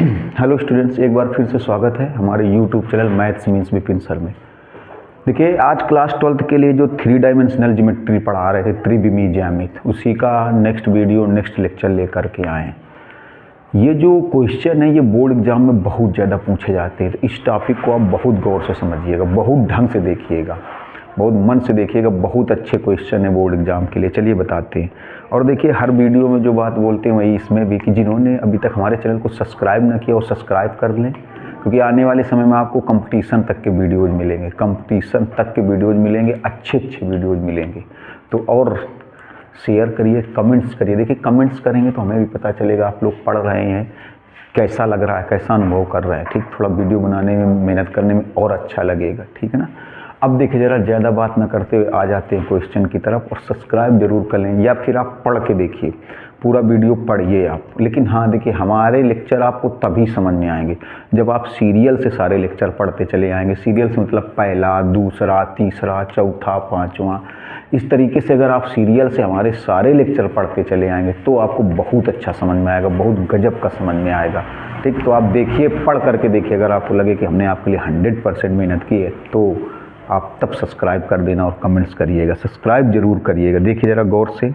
Hello students, एक बार फिर से स्वागत है हमारे YouTube channel maths means Vipin sir में। देखिए, आज क्लास 12th के लिए जो 3 डायमेंशनल ज्योमेट्री पढ़ा रहे थे, त्रिविमीय ज्यामिति, उसी का नेक्स्ट वीडियो नेक्स्ट लेक्चर लेकर के आए। ये जो क्वेश्चन है ये बोर्ड एग्जाम में बहुत ज़्यादा पूछे जाते हैं, तो इस टॉपिक को आप बहुत गौर से समझिएगा, बहुत ढंग से देखिएगा, बहुत मन से देखिएगा। बहुत अच्छे क्वेश्चन है बोर्ड एग्जाम के लिए। चलिए बताते हैं। और देखिए, हर वीडियो में जो बात बोलते हैं वही इसमें भी, कि जिन्होंने अभी तक हमारे चैनल को सब्सक्राइब ना किया वो सब्सक्राइब कर लें, क्योंकि आने वाले समय में आपको कंपटीशन तक के वीडियोज़ मिलेंगे, कंपटीशन तक के वीडियोज़ मिलेंगे, अच्छे अच्छे वीडियोज़ मिलेंगे। तो और शेयर करिए, कमेंट्स करिए। देखिए, कमेंट्स करेंगे तो हमें भी पता चलेगा आप लोग पढ़ रहे हैं, कैसा लग रहा है, कैसा अनुभव कर रहे हैं। ठीक, थोड़ा वीडियो बनाने में, मेहनत करने में और अच्छा लगेगा। ठीक है ना। अब देखिए, ज़रा ज़्यादा बात ना करते हुए आ जाते हैं क्वेश्चन की तरफ। और सब्सक्राइब जरूर कर लें, या फिर आप पढ़ के देखिए, पूरा वीडियो पढ़िए आप। लेकिन हाँ, देखिए, हमारे लेक्चर आपको तभी समझ में आएंगे जब आप सीरियल से सारे लेक्चर पढ़ते चले आएंगे। सीरियल से मतलब पहला, दूसरा, तीसरा, चौथा, पाँचवा, इस तरीके से अगर आप सीरियल से हमारे सारे लेक्चर पढ़ते चले आएंगे तो आपको बहुत अच्छा समझ में आएगा, बहुत गजब का समझ में आएगा। ठीक, तो आप देखिए, पढ़ करके देखिए। अगर आपको लगे कि हमने आपके लिए 100% मेहनत की है तो आप तब सब्सक्राइब कर देना और कमेंट्स करिएगा। सब्सक्राइब जरूर करिएगा। देखिए ज़रा गौर से,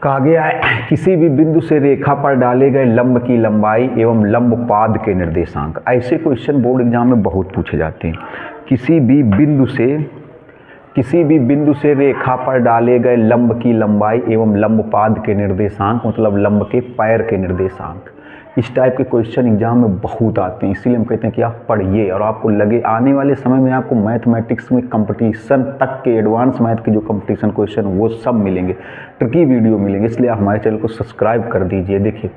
कहा गया है किसी भी बिंदु से रेखा पर डाले गए लंब की लंबाई एवं लंब पाद के निर्देशांक। ऐसे क्वेश्चन बोर्ड एग्जाम में बहुत पूछे जाते हैं। किसी भी बिंदु से रेखा पर डाले गए लंब की लंबाई एवं लंब पाद के निर्देशांक, मतलब लंब के पैर के निर्देशांक। इस टाइप के क्वेश्चन एग्जाम में बहुत आते हैं, इसीलिए हम कहते हैं कि आप पढ़िए और आपको लगे आने वाले समय में आपको मैथमेटिक्स में कंपटीशन तक के, एडवांस मैथ के जो कंपटीशन क्वेश्चन वो सब मिलेंगे, ट्रिकी वीडियो मिलेंगे। इसलिए आप हमारे चैनल को सब्सक्राइब कर दीजिए। देखिए,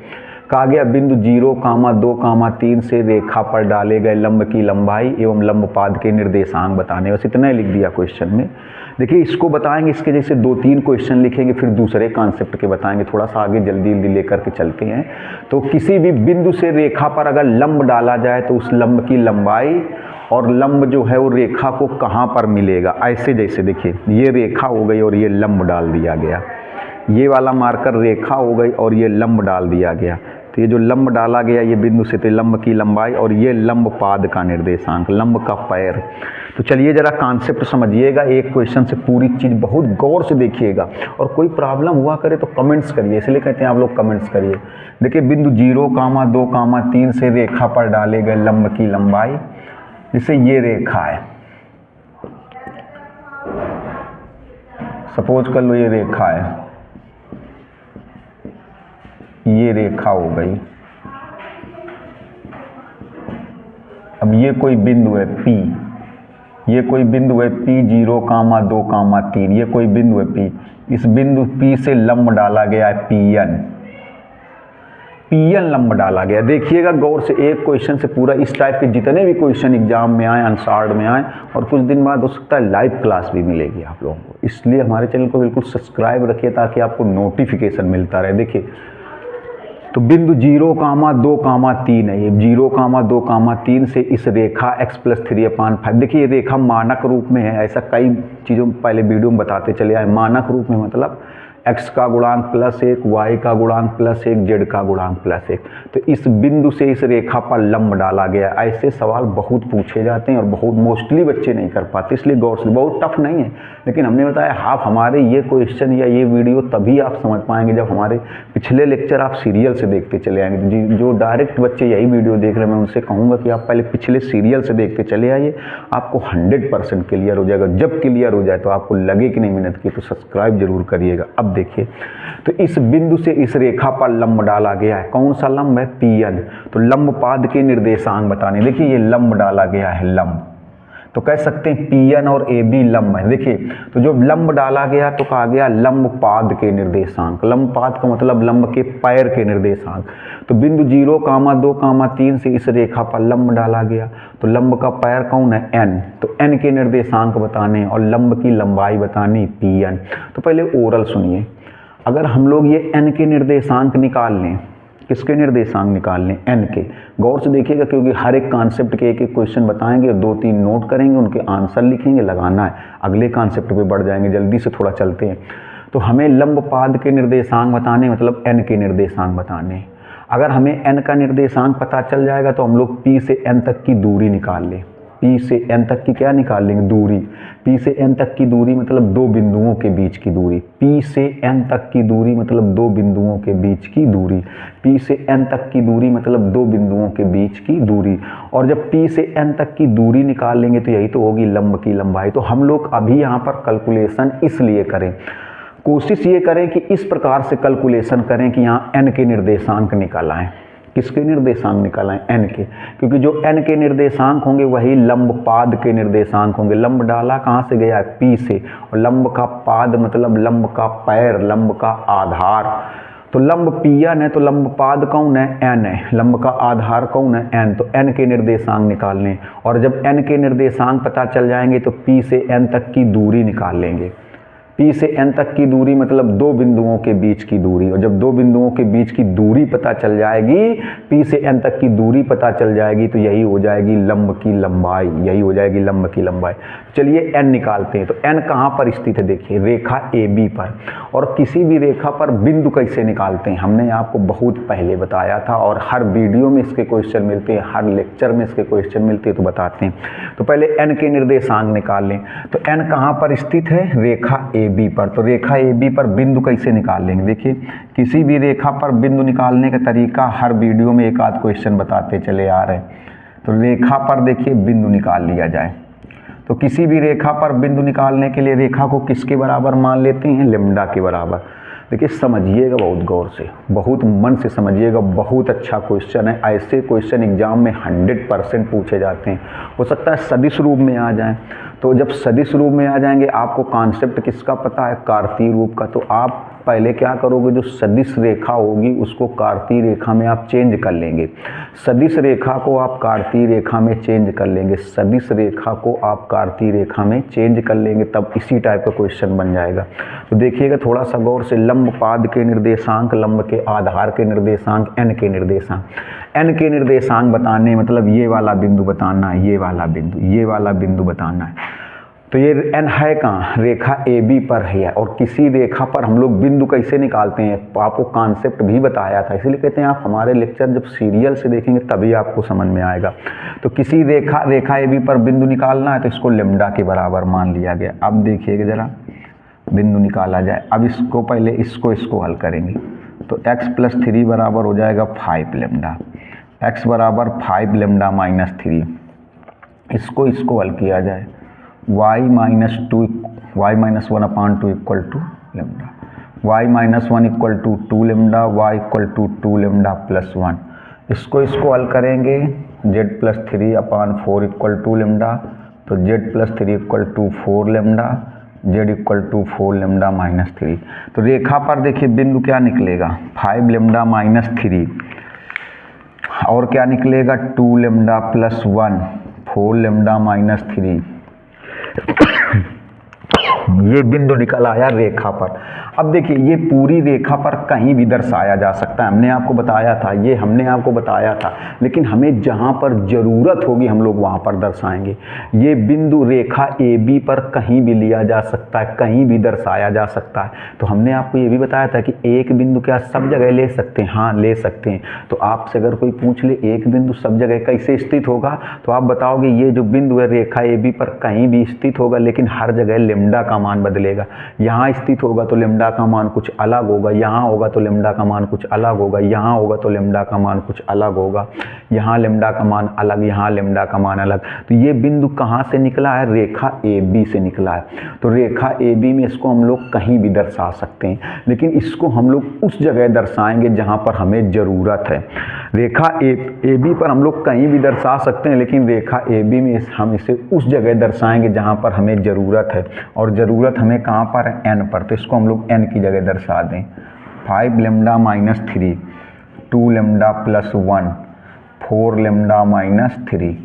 कहा गया बिंदु 0,2,3 से रेखा पर डाले गए लंब की लंबाई एवं लंब पाद के निर्देशांक बताने। बस इतना ही लिख दिया क्वेश्चन में। देखिए, इसको बताएंगे, इसके जैसे 2-3 क्वेश्चन लिखेंगे, फिर दूसरे कॉन्सेप्ट के बताएंगे। थोड़ा सा आगे जल्दी जल्दी लेकर के चलते हैं। तो किसी भी बिंदु से रेखा पर अगर लंब डाला जाए तो उस लंब की लंबाई और लंब जो है वो रेखा को कहाँ पर मिलेगा। ऐसे जैसे देखिए, ये रेखा हो गई और ये लंब डाल दिया गया, ये वाला मार्कर रेखा हो गई और ये लंब डाल दिया गया। तो ये जो लंब डाला गया ये बिंदु से, तो लंब की लंबाई और ये लंब पाद का निर्देशांक, लंब का पैर। तो चलिए ज़रा कॉन्सेप्ट समझिएगा, एक क्वेश्चन से पूरी चीज़ बहुत गौर से देखिएगा। और कोई प्रॉब्लम हुआ करे तो कमेंट्स करिए, इसलिए कहते हैं आप लोग कमेंट्स करिए। देखिए, बिंदु 0,2,3 से रेखा पर डाले गए लंब की लंबाई, जैसे ये रेखा है, सपोज कर लो ये रेखा है, ये रेखा हो गई। अब ये कोई बिंदु है P, ये कोई बिंदु है P 0,2,3, ये कोई बिंदु है P। इस बिंदु P से लंब डाला गया है PN लंब डाला गया। देखिएगा गौर से, एक क्वेश्चन से पूरा इस टाइप के जितने भी क्वेश्चन एग्जाम में आए, अनसार्ड में आए, और कुछ दिन बाद हो सकता है लाइव क्लास भी मिलेगी आप लोगों को। इसलिए हमारे चैनल को बिल्कुल सब्सक्राइब रखिए ताकि आपको नोटिफिकेशन मिलता रहे। देखिए, तो बिंदु 0,2,3 है, ये 0,2,3 से इस रेखा x + 3/5। देखिए, ये रेखा मानक रूप में है, ऐसा कई चीज़ों पहले वीडियो में बताते चले आए। मानक रूप में मतलब x का गुणांक +1, y का गुणांक +1, z का गुणांक +1। तो इस बिंदु से इस रेखा पर लंब डाला गया। ऐसे सवाल बहुत पूछे जाते हैं और बहुत मोस्टली बच्चे नहीं कर पाते, इसलिए गौर से, बहुत टफ नहीं है। लेकिन हमने बताया आप हमारे ये क्वेश्चन या ये वीडियो तभी आप समझ पाएंगे जब हमारे पिछले लेक्चर आप सीरियल से देखते चले आएंगे। जो डायरेक्ट बच्चे यही वीडियो देख रहे हैं, मैं उनसे कहूँगा कि आप पहले पिछले सीरियल से देखते चले आइए, आपको 100% क्लियर हो जाएगा। जब क्लियर हो जाए तो आपको लगे कि नहीं मेहनत की, तो सब्सक्राइब जरूर करिएगा। अब देखिए, तो इस बिंदु से इस रेखा पर लंब डाला गया है। कौन सा लंब है? PN। तो लंब पाद के निर्देशांक बताने। देखिए, ये लंब डाला गया है, लंब, तो कह सकते हैं PN और AB लंब है। देखिए, तो जो लंब डाला गया तो कहा गया लंब पाद के निर्देशांक। लंब पाद का मतलब लंब के पैर के निर्देशांक। तो बिंदु 0,2,3 से इस रेखा पर लंब डाला गया, तो लंब का पैर कौन है? N। तो N के निर्देशांक बताने और लंब की लंबाई बतानी PN। तो पहले ओरल सुनिए, अगर हम लोग ये N के निर्देशांक निकाल लें, किसके निर्देशांक निकाल लें? N के। गौर से देखिएगा, क्योंकि हर एक कॉन्सेप्ट के एक एक क्वेश्चन बताएंगे, 2-3 नोट करेंगे, उनके आंसर लिखेंगे, लगाना है, अगले कॉन्सेप्ट पे बढ़ जाएंगे। जल्दी से थोड़ा चलते हैं। तो हमें लंब पाद के निर्देशांक बताने, मतलब N के निर्देशांक बताने। अगर हमें n का निर्देशांक पता चल जाएगा तो हम लोग P से n तक की दूरी निकाल लें। P से n तक की क्या निकाल लेंगे? दूरी। P से n तक की दूरी मतलब दो बिंदुओं के बीच की दूरी। P से n तक की दूरी मतलब दो बिंदुओं के बीच की दूरी। P से n तक की दूरी मतलब दो बिंदुओं के बीच की दूरी। और जब P से n तक की दूरी निकाल लेंगे तो यही तो होगी लंब की लंबाई। तो हम लोग अभी यहाँ पर कैलकुलेशन इसलिए करें, कोशिश ये करें कि इस प्रकार से कैलकुलेशन करें कि यहाँ n के निर्देशांक निकल आएँ। किसके निर्देशांक निकल आए? n के, क्योंकि जो n के निर्देशांक होंगे वही लंब पाद के निर्देशांक होंगे। लंब डाला कहाँ से गया है? P से, और लंब का पाद मतलब लंब का पैर, लंब का आधार। तो लंब Pn है तो लंब पाद कौन है? n है। लंब का आधार कौन है? n। तो n के निर्देशांक निकालने, और जब n के निर्देशांक पता चल जाएंगे तो P से n तक की दूरी निकाल लेंगे। P से n तक की दूरी मतलब दो बिंदुओं के बीच की दूरी, और जब दो बिंदुओं के बीच की दूरी पता चल जाएगी, P से n तक की दूरी पता चल जाएगी तो यही हो जाएगी लंब की लंबाई, यही हो जाएगी लंब की लंबाई। चलिए n निकालते हैं। तो n कहाँ पर स्थित है? देखिए रेखा AB पर। और किसी भी रेखा पर बिंदु कैसे निकालते हैं हमने आपको बहुत पहले बताया था, और हर वीडियो में इसके क्वेश्चन मिलते हैं, हर लेक्चर में इसके क्वेश्चन मिलते हैं, तो बताते हैं। तो पहले n के निर्देशांक निकाल लें। तो n कहाँ पर स्थित है? रेखा AB पर। तो रेखा AB पर बिंदु कैसे निकाल लेंगे? देखिए किसी भी रेखा पर बिंदु निकालने का तरीका हर वीडियो में एक आध क्वेश्चन बताते चले आ रहे हैं। तो रेखा पर देखिए बिंदु निकाल लिया जाए। तो किसी भी रेखा पर बिंदु निकालने के लिए रेखा को किसके बराबर मान लेते हैं? लैम्डा के बराबर। देखिए समझिएगा बहुत गौर से, बहुत मन से समझिएगा, बहुत अच्छा क्वेश्चन है। ऐसे क्वेश्चन एग्जाम में 100% पूछे जाते हैं। हो सकता है सदिश रूप में आ जाएं, तो जब सदिश रूप में आ जाएंगे आपको कॉन्सेप्ट किसका पता है? कार्तीय रूप का। तो आप पहले क्या करोगे? जो सदिश रेखा होगी उसको कार्तीय रेखा में आप चेंज कर लेंगे। सदिश रेखा को आप कार्तीय रेखा में चेंज कर लेंगे। सदिश रेखा को आप कार्तीय रेखा में चेंज कर लेंगे, तब इसी टाइप का क्वेश्चन बन जाएगा। तो देखिएगा थोड़ा सा गौर से, लंब पाद के निर्देशांक, लंब के आधार के निर्देशांक, n के निर्देशांक। n के निर्देशांक बताने मतलब ये वाला बिंदु बताना है, ये वाला बिंदु, ये वाला बिंदु बताना है। तो ये n है कहाँ? रेखा AB पर है। और किसी रेखा पर हम लोग बिंदु कैसे निकालते हैं आपको कॉन्सेप्ट भी बताया था, इसलिए कहते हैं आप हमारे लेक्चर जब सीरियल से देखेंगे तभी आपको समझ में आएगा। तो किसी रेखा AB पर बिंदु निकालना है तो इसको लैम्डा के बराबर मान लिया गया। अब देखिएगा जरा, बिंदु निकाला जाए। अब इसको पहले इसको हल करेंगे। तो x + 3 बराबर हो जाएगा 5 लैम्डा। x बराबर 5 लैम्डा माइनस 3। इसको हल किया जाए। y - 1/2 equal to lambda. y - 1 equal to 2 lambda, y equal to 2 lambda + 1। इसको हल करेंगे। z + 3/4 equal to lambda. तो z + 3 equal to 4 lambda, z equal to 4 lambda minus 3। तो रेखा पर देखिए बिंदु क्या निकलेगा? 5 लैम्डा माइनस 3, और क्या निकलेगा? 2 लैम्डा + 1, 4 लैम्डा माइनस 3। ये बिंदु निकल आया रेखा पर। अब देखिए ये पूरी रेखा पर कहीं भी दर्शाया जा सकता है, हमने आपको बताया था, लेकिन हमें जहाँ पर ज़रूरत होगी हम लोग वहाँ पर दर्शाएंगे। ये बिंदु रेखा AB पर कहीं भी लिया जा सकता है, कहीं भी दर्शाया जा सकता है। तो हमने आपको ये भी बताया था कि एक बिंदु क्या सब जगह ले सकते हैं? हाँ ले सकते हैं। तो आपसे अगर कोई पूछ ले एक बिंदु सब जगह कैसे स्थित होगा, तो आप बताओगे ये जो बिंदु है रेखा AB पर कहीं भी स्थित होगा, लेकिन हर जगह लैम्डा का मान बदलेगा। यहाँ स्थित होगा तो लैम्डा का मान कुछ अलग होगा, यहाँ होगा तो लैम्डा का मान कुछ अलग होगा, यहाँ होगा तो लैम्डा का मान कुछ अलग होगा, यहाँ लैम्डा का मान अलग, यहाँ लैम्डा का मान अलग। तो ये बिंदु कहाँ से निकला है? रेखा AB से निकला है। तो रेखा AB में इसको हम लोग कहीं भी दर्शा सकते हैं, लेकिन इसको हम लोग उस जगह दर्शाएंगे जहाँ पर हमें ज़रूरत है। रेखा AB पर हम लोग कहीं भी दर्शा सकते हैं, लेकिन रेखा AB में हम इसे उस जगह दर्शाएंगे जहाँ पर हमें ज़रूरत है। और ज़रूरत हमें कहाँ पर है? n पर। तो इसको हम लोग n की जगह दर्शा दें। 5 lambda minus 3, 2 lambda + 1, 4 lambda minus 3।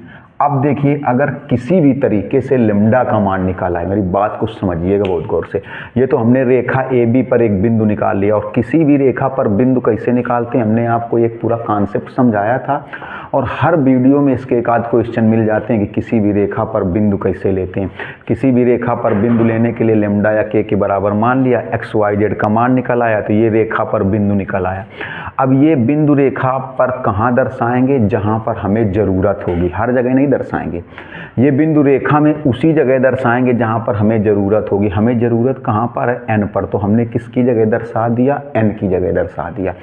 अब देखिए, अगर किसी भी तरीके से लेम्डा का मान निकाला है, मेरी बात को समझिएगा बहुत गौर से। ये तो हमने रेखा ए बी पर एक बिंदु निकाल लिया, और किसी भी रेखा पर बिंदु कैसे निकालते हैं हमने आपको एक पूरा कॉन्सेप्ट समझाया था, और हर वीडियो में इसके एक आध क्वेश्चन मिल जाते हैं कि किसी भी रेखा पर बिंदु कैसे लेते हैं। किसी भी रेखा पर बिंदु लेने के लिए लेम्डा या के बराबर मान लिया, एक्स वाई जेड का मान निकल आया, तो ये रेखा पर बिंदु निकल आया। अब ये बिंदु रेखा पर कहाँ दर्शाएंगे? जहाँ पर हमें ज़रूरत होगी, हर जगह नहीं दर्शाएंगे। ये बिंदु रेखा में उसी जगह दर्शाएंगे जहाँ पर हमें ज़रूरत होगी। हमें ज़रूरत कहाँ पर है? एन पर, तो हमने किसकी जगह दर्शा दिया? एन की जगह दर्शा दिया।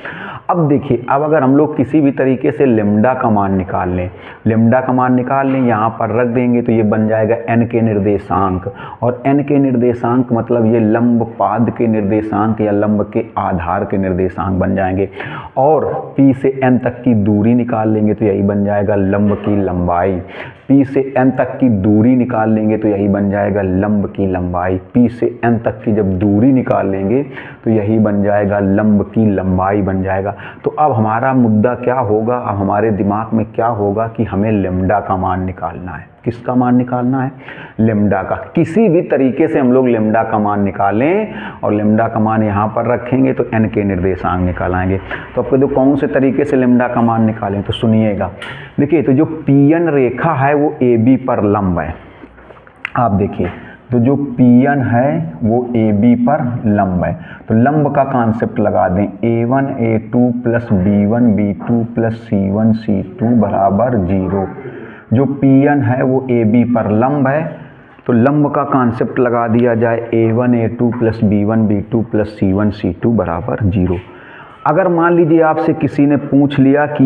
अब देखिए, अब अगर हम लोग किसी भी तरीके से लेम्डा का मान निकाल लें, लेम्डा का मान निकाल लें, यहाँ पर रख देंगे तो ये बन जाएगा एन के निर्देशांक, और एन के निर्देशांक मतलब ये लंब पाद के निर्देशांक या लंब के आधार के निर्देशांक बन जाएंगे, और पी से एन तक की दूरी निकाल लेंगे तो यही बन जाएगा लंब की लंबाई। पी से एन तक की दूरी निकाल लेंगे तो यही बन जाएगा लंब की लंबाई। पी से एन तक की जब दूरी निकाल लेंगे तो यही बन जाएगा लंब की लंबाई बन जाएगा। तो अब हमारा मुद्दा क्या होगा? अब हमारे दिमाग में क्या होगा कि हमें लेम्डा का मान निकालना है। किसका मान निकालना है? लेम्डा का। किसी भी तरीके से हम लोग लेम्डा का मान निकालें, और लेम्डा का मान यहाँ पर रखेंगे तो एन के निर्देशांक निकालेंगे। तो आपको तो कौन से तरीके से लेम्डा का मान निकालें, तो सुनिएगा। देखिए, तो जो पी एन रेखा है वो ए बी पर लंब है। आप देखिए, तो जो पी एन है वो ए बी पर लंब है, तो लंब का कॉन्सेप्ट लगा दें। A1 A2 plus B1 B2 plus C1 C2 बराबर 0। जो पी एन है वो ए बी पर लंब है, तो लंब का कॉन्सेप्ट लगा दिया जाए A1 A2 plus B1 B2 plus C1 C2 बराबर 0। अगर मान लीजिए आपसे किसी ने पूछ लिया कि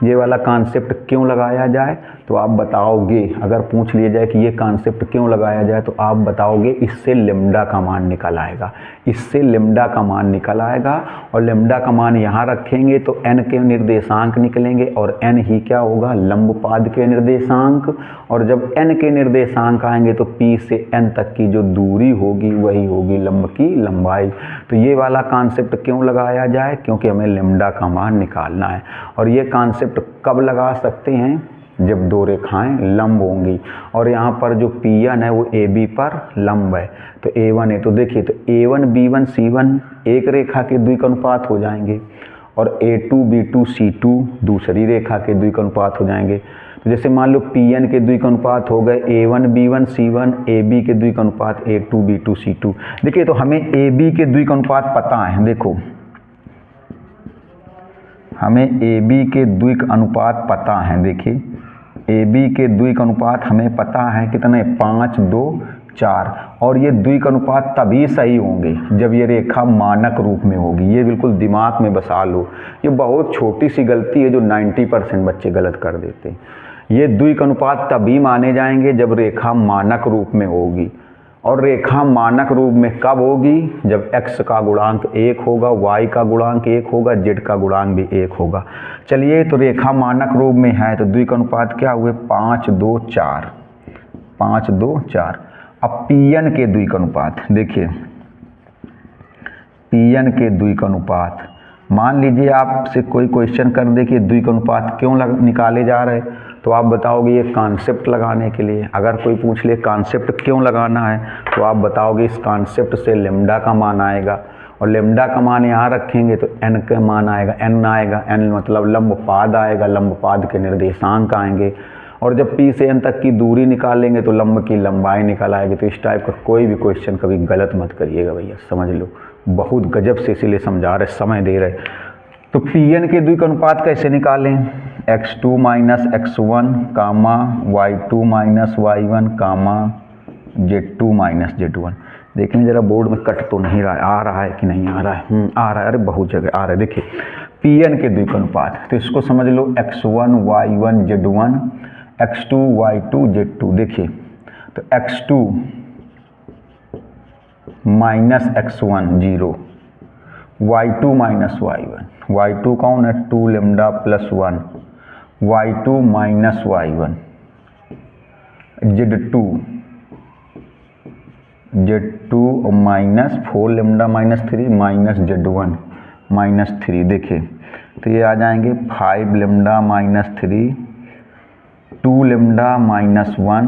ये वाला कॉन्सेप्ट क्यों लगाया जाए, तो आप बताओगे। अगर पूछ लिया जाए कि ये कॉन्सेप्ट क्यों लगाया जाए, तो आप बताओगे इससे लेम्डा का मान निकल आएगा, इससे लेम्डा का मान निकल आएगा। और लेम्डा का मान यहाँ रखेंगे तो एन के निर्देशांक निकलेंगे, और एन ही क्या होगा? लंब पाद के निर्देशांक। और जब एन के निर्देशांक आएंगे तो पी से एन तक की जो दूरी होगी वही होगी लंब की लंबाई। तो ये वाला कॉन्सेप्ट क्यों लगाया जाए? क्योंकि हमें लेम्डा का मान निकालना है। और ये कॉन्सेप्ट कब लगा सकते हैं? जब दो रेखाएं लंब होंगी, और यहाँ पर जो पी एन है वो ए बी पर लंब है, तो A1 है। तो देखिए, तो A1 B1 C1 एक रेखा के द्विक अनुपात हो जाएंगे, और A2 B2 C2 दूसरी रेखा के द्विक अनुपात हो जाएंगे। तो जैसे मान लो पी एन के द्विक अनुपात हो गए A1 B1 C1, AB के द्विक अनुपात A2 B2 C2। देखिए, तो हमें AB के द्विक अनुपात पता है। देखो, हमें AB के द्विक अनुपात पता है। देखिए, AB के द्विक अनुपात हमें पता है कितने? 5 2 4। और ये द्विक अनुपात तभी सही होंगे जब ये रेखा मानक रूप में होगी। ये बिल्कुल दिमाग में बसा लो। ये बहुत छोटी सी गलती है जो 90% बच्चे गलत कर देते हैं। ये द्विक अनुपात तभी माने जाएंगे जब रेखा मानक रूप में होगी। और रेखा मानक रूप में कब होगी? जब x का गुणांक 1 होगा, y का गुणांक 1 होगा, z का गुणांक भी 1 होगा। चलिए, तो रेखा मानक रूप में है तो द्विक अनुपात क्या हुए? 5 2 4, 5 2 4। अब पी एन के द्विक अनुपात देखिए, पी एन के द्विक अनुपात, मान लीजिए आपसे कोई क्वेश्चन कर दे कि द्विक अनुपात क्यों निकाले जा रहे, तो आप बताओगे ये कॉन्सेप्ट लगाने के लिए। अगर कोई पूछ ले कॉन्सेप्ट क्यों लगाना है, तो आप बताओगे इस कॉन्सेप्ट से लेम्डा का मान आएगा, और लेम्डा का मान यहाँ रखेंगे तो एन का मान आएगा, एन आएगा। एन मतलब लंब पाद आएगा, लंब पाद के निर्देशांक आएंगे। और जब पी से एन तक की दूरी निकालेंगे तो लंब की लंबाई निकल आएगी। तो इस टाइप का कोई भी क्वेश्चन कभी गलत मत करिएगा भैया, समझ लो। बहुत गजब से इसीलिए समझा रहे, समय दे रहे। तो पी एन के द्विक अनुपात कैसे निकालें? x2 माइनस x1 कामा y2 माइनस y1 कामा z2 माइनस z1। देख लें जरा बोर्ड में कट तो नहीं रहा है, आ रहा है कि नहीं आ रहा है? आ रहा है, अरे बहुत जगह आ रहा है। देखिए, पी एन के द्विक अनुपात, तो इसको समझ लो x1 y1 z1, x2 y2 z2। देखिए, तो x2 minus x1 0, y2 minus y1, y2 कौन है? 2 lambda plus 1, y2 minus y1, z2 minus 4 lambda minus 3 minus z1 minus 3। देखिए, तो ये आ जाएंगे 5 लेम्डा माइनस 3 2 लेमडा माइनस 1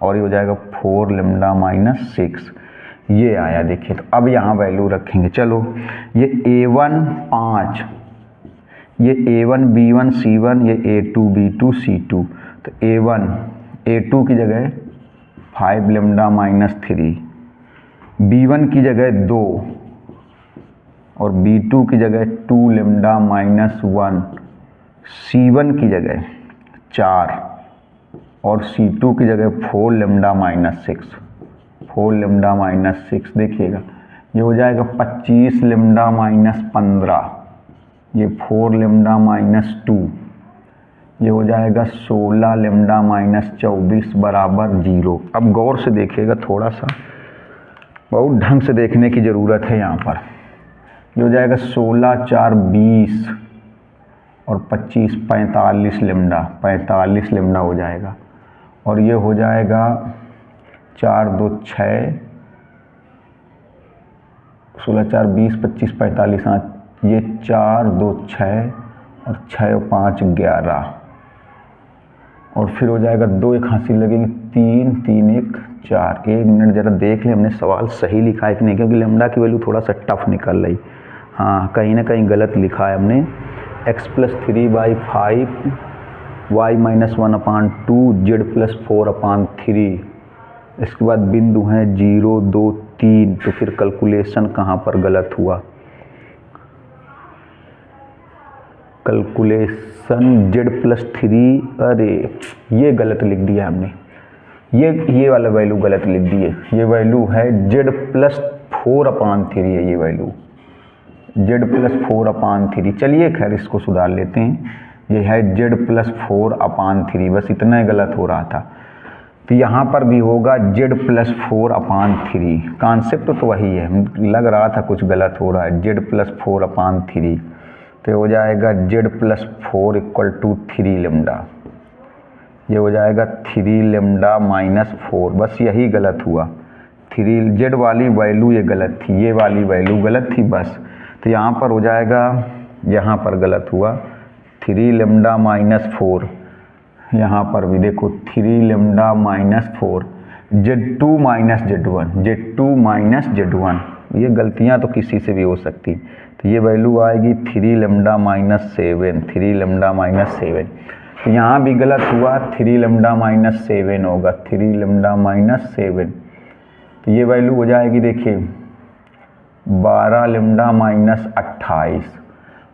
और ये हो जाएगा 4 लेमडा माइनस 6, ये आया। देखिए तो अब यहाँ वैल्यू रखेंगे। चलो ये A1 5, ये A1 B1 C1, ये A2 B2 C2, तो A1 A2 की जगह 5 लेमडा माइनस 3, B1 की जगह 2 और B2 की जगह 2 लेमडा माइनस 1, C1 की जगह 4 और C2 की जगह 4 लेमडा माइनस 6, 4 लेमडा माइनस 6। देखिएगा ये हो जाएगा 25 लेमडा माइनस 15, ये 4 लेमडा माइनस 2, ये हो जाएगा 16 लेमडा माइनस 24 बराबर 0। अब गौर से देखिएगा, थोड़ा सा बहुत ढंग से देखने की ज़रूरत है यहाँ पर। ये हो जाएगा 16 4 20 और 25 45 लेमडा, 45 लेमडा हो जाएगा। और ये हो जाएगा 4 2 6, 16 4 20 25 45, हाँ ये 4 2 6 और 6 और 5 11 और फिर हो जाएगा 2 एक हासिल लगेंगे 3 3 1 4। 1 मिनट ज़रा देख लें हमने सवाल सही लिखा है कि नहीं, क्योंकि लेमडा की वैल्यू थोड़ा सा टफ निकल रही। हाँ कहीं ना कहीं गलत लिखा है हमने। x + 3/5 y - 1/2 z + 4/3। इसके बाद बिंदु हैं 0 2 3, तो फिर कैलकुलेशन कहाँ पर गलत हुआ? कैलकुलेशन z + 3, अरे ये गलत लिख दिया हमने, ये वाला वैल्यू गलत लिख दिए। ये वैल्यू है z + 4/3 है, ये वैल्यू z + 4/3। चलिए खैर इसको सुधार लेते हैं। ये है z + 4/3, बस इतना ही गलत हो रहा था। तो यहाँ पर भी होगा z + 4/3। कॉन्सेप्ट तो वही है, लग रहा था कुछ गलत हो रहा है। z + 4/3 तो हो जाएगा z + 4 = 3 लेमडा। ये हो जाएगा 3 लेमडा माइनस 4, बस यही गलत हुआ। 3 z वाली वैल्यू ये गलत थी, ये वाली वैल्यू गलत थी बस। तो यहाँ पर हो जाएगा, यहाँ पर गलत हुआ 3 लेमडा माइनस 4। यहाँ पर भी देखो 3 lambda minus 4, Z2 minus Z1, Z2 minus Z1। ये गलतियाँ तो किसी से भी हो सकती। तो ये वैल्यू आएगी 3 लेमडा माइनस 7, 3 लेमडा माइनस 7। तो यहाँ भी गलत हुआ, 3 लेमडा माइनस 7 होगा, 3 लेमडा माइनस 7। तो ये वैल्यू हो जाएगी देखिए 12 लेमडा माइनस 28,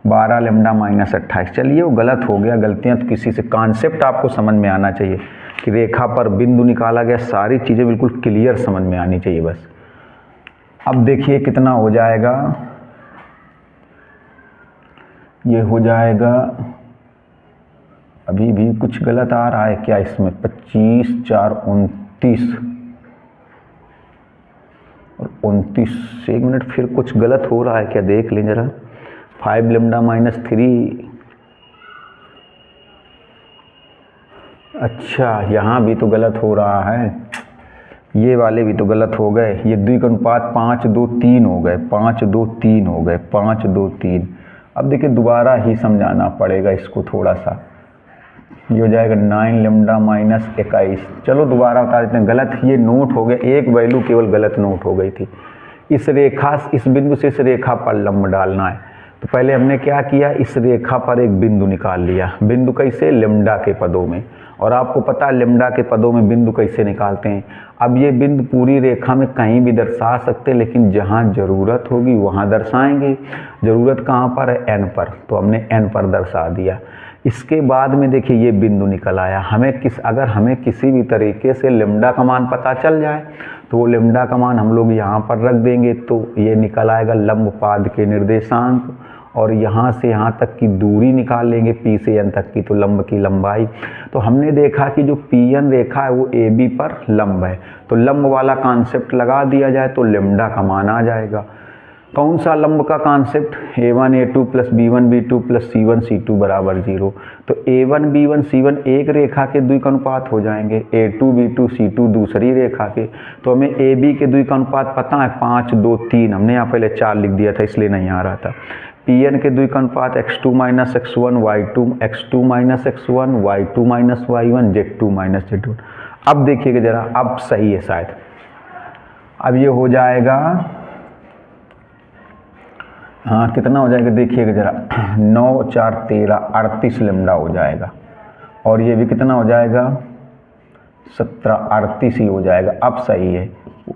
12 लेमडा माइनस 28। चलिए वो गलत हो गया, गलतियाँ तो किसी से। कॉन्सेप्ट आपको समझ में आना चाहिए कि रेखा पर बिंदु निकाला गया, सारी चीज़ें बिल्कुल क्लियर समझ में आनी चाहिए बस। अब देखिए कितना हो जाएगा, ये हो जाएगा, अभी भी कुछ गलत आ रहा है क्या इसमें? 25 4 29 और 29। एक मिनट, फिर कुछ गलत हो रहा है क्या, देख लें जरा। 5 लेमडा माइनस 3, अच्छा यहाँ भी तो गलत हो रहा है, ये वाले भी तो गलत हो गए। ये 2 का अनुपात 5 2 3 हो गए, 5 2 3 हो गए, 5 2 3। अब देखिए दोबारा ही समझाना पड़ेगा इसको थोड़ा सा। ये हो जाएगा 9 लेमडा माइनस 21। चलो दोबारा बता देते हैं, गलत ये नोट हो गया, एक वैल्यू केवल गलत नोट हो गई थी। इस रेखा, इस बिंदु से इस रेखा पर लंब डालना है। तो पहले हमने क्या किया, इस रेखा पर एक बिंदु निकाल लिया। बिंदु कैसे? लेमडा के पदों में। और आपको पता है लेमडा के पदों में बिंदु कैसे निकालते हैं। अब ये बिंदु पूरी रेखा में कहीं भी दर्शा सकते हैं, लेकिन जहाँ ज़रूरत होगी वहाँ दर्शाएंगे। ज़रूरत कहाँ पर है? एन पर, तो हमने एन पर दर्शा दिया। इसके बाद में देखिए ये बिंदु निकल आया। अगर हमें किसी भी तरीके से लेमडा का मान पता चल जाए तो वो लेमडा का मान हम लोग यहाँ पर रख देंगे, तो ये निकल आएगा लंब पाद के निर्देशांक। और यहाँ से यहाँ तक की दूरी निकाल लेंगे, P से N तक की, तो लंब की लंबाई। तो हमने देखा कि जो PN रेखा है वो AB पर लंब है, तो लंब वाला कॉन्सेप्ट लगा दिया जाए तो लेमडा का मान आ जाएगा। कौन सा लंब का concept? A1 A2 plus B1 B2 plus C1 C2 बराबर 0। तो A1 B1 C1 एक रेखा के द्वि का अनुपात हो जाएंगे, A2 B2 C2 दूसरी रेखा के। तो हमें AB के द्वि का अनुपात पता है 5 2 3, हमने यहाँ पहले 4 लिख दिया था इसलिए नहीं आ रहा था। Pn के द्विक अनुपात x2 minus x1 y2 x2 minus x1 y2 minus y1 z2 minus z1। अब देखिएगा जरा, अब सही है शायद। अब ये हो जाएगा, हाँ कितना हो जाएगा देखिएगा जरा, 9 4 13 38 लेमडा हो जाएगा। और ये भी कितना हो जाएगा, 17 38 ही हो जाएगा। अब सही है।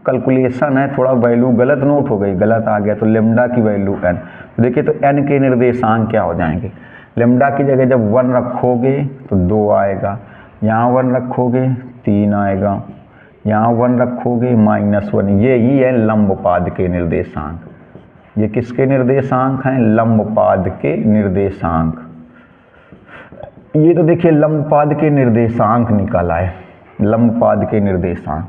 कैलकुलेशन है, थोड़ा वैल्यू गलत नोट हो गई, गलत आ गया, तो लेमडा की वैल्यू n। तो देखिए तो n के निर्देशांक क्या हो जाएंगे। लेमडा की जगह जब 1 रखोगे तो 2 आएगा, यहाँ 1 रखोगे 3 आएगा, यहाँ 1 रखोगे -1। ये ही है लंबपाद के निर्देशांक। ये किसके निर्देशांक हैं, लंबपाद के निर्देशांक। ये तो देखिए लंबपाद के निर्देशांक निकल आए, लंबपाद के निर्देशांक।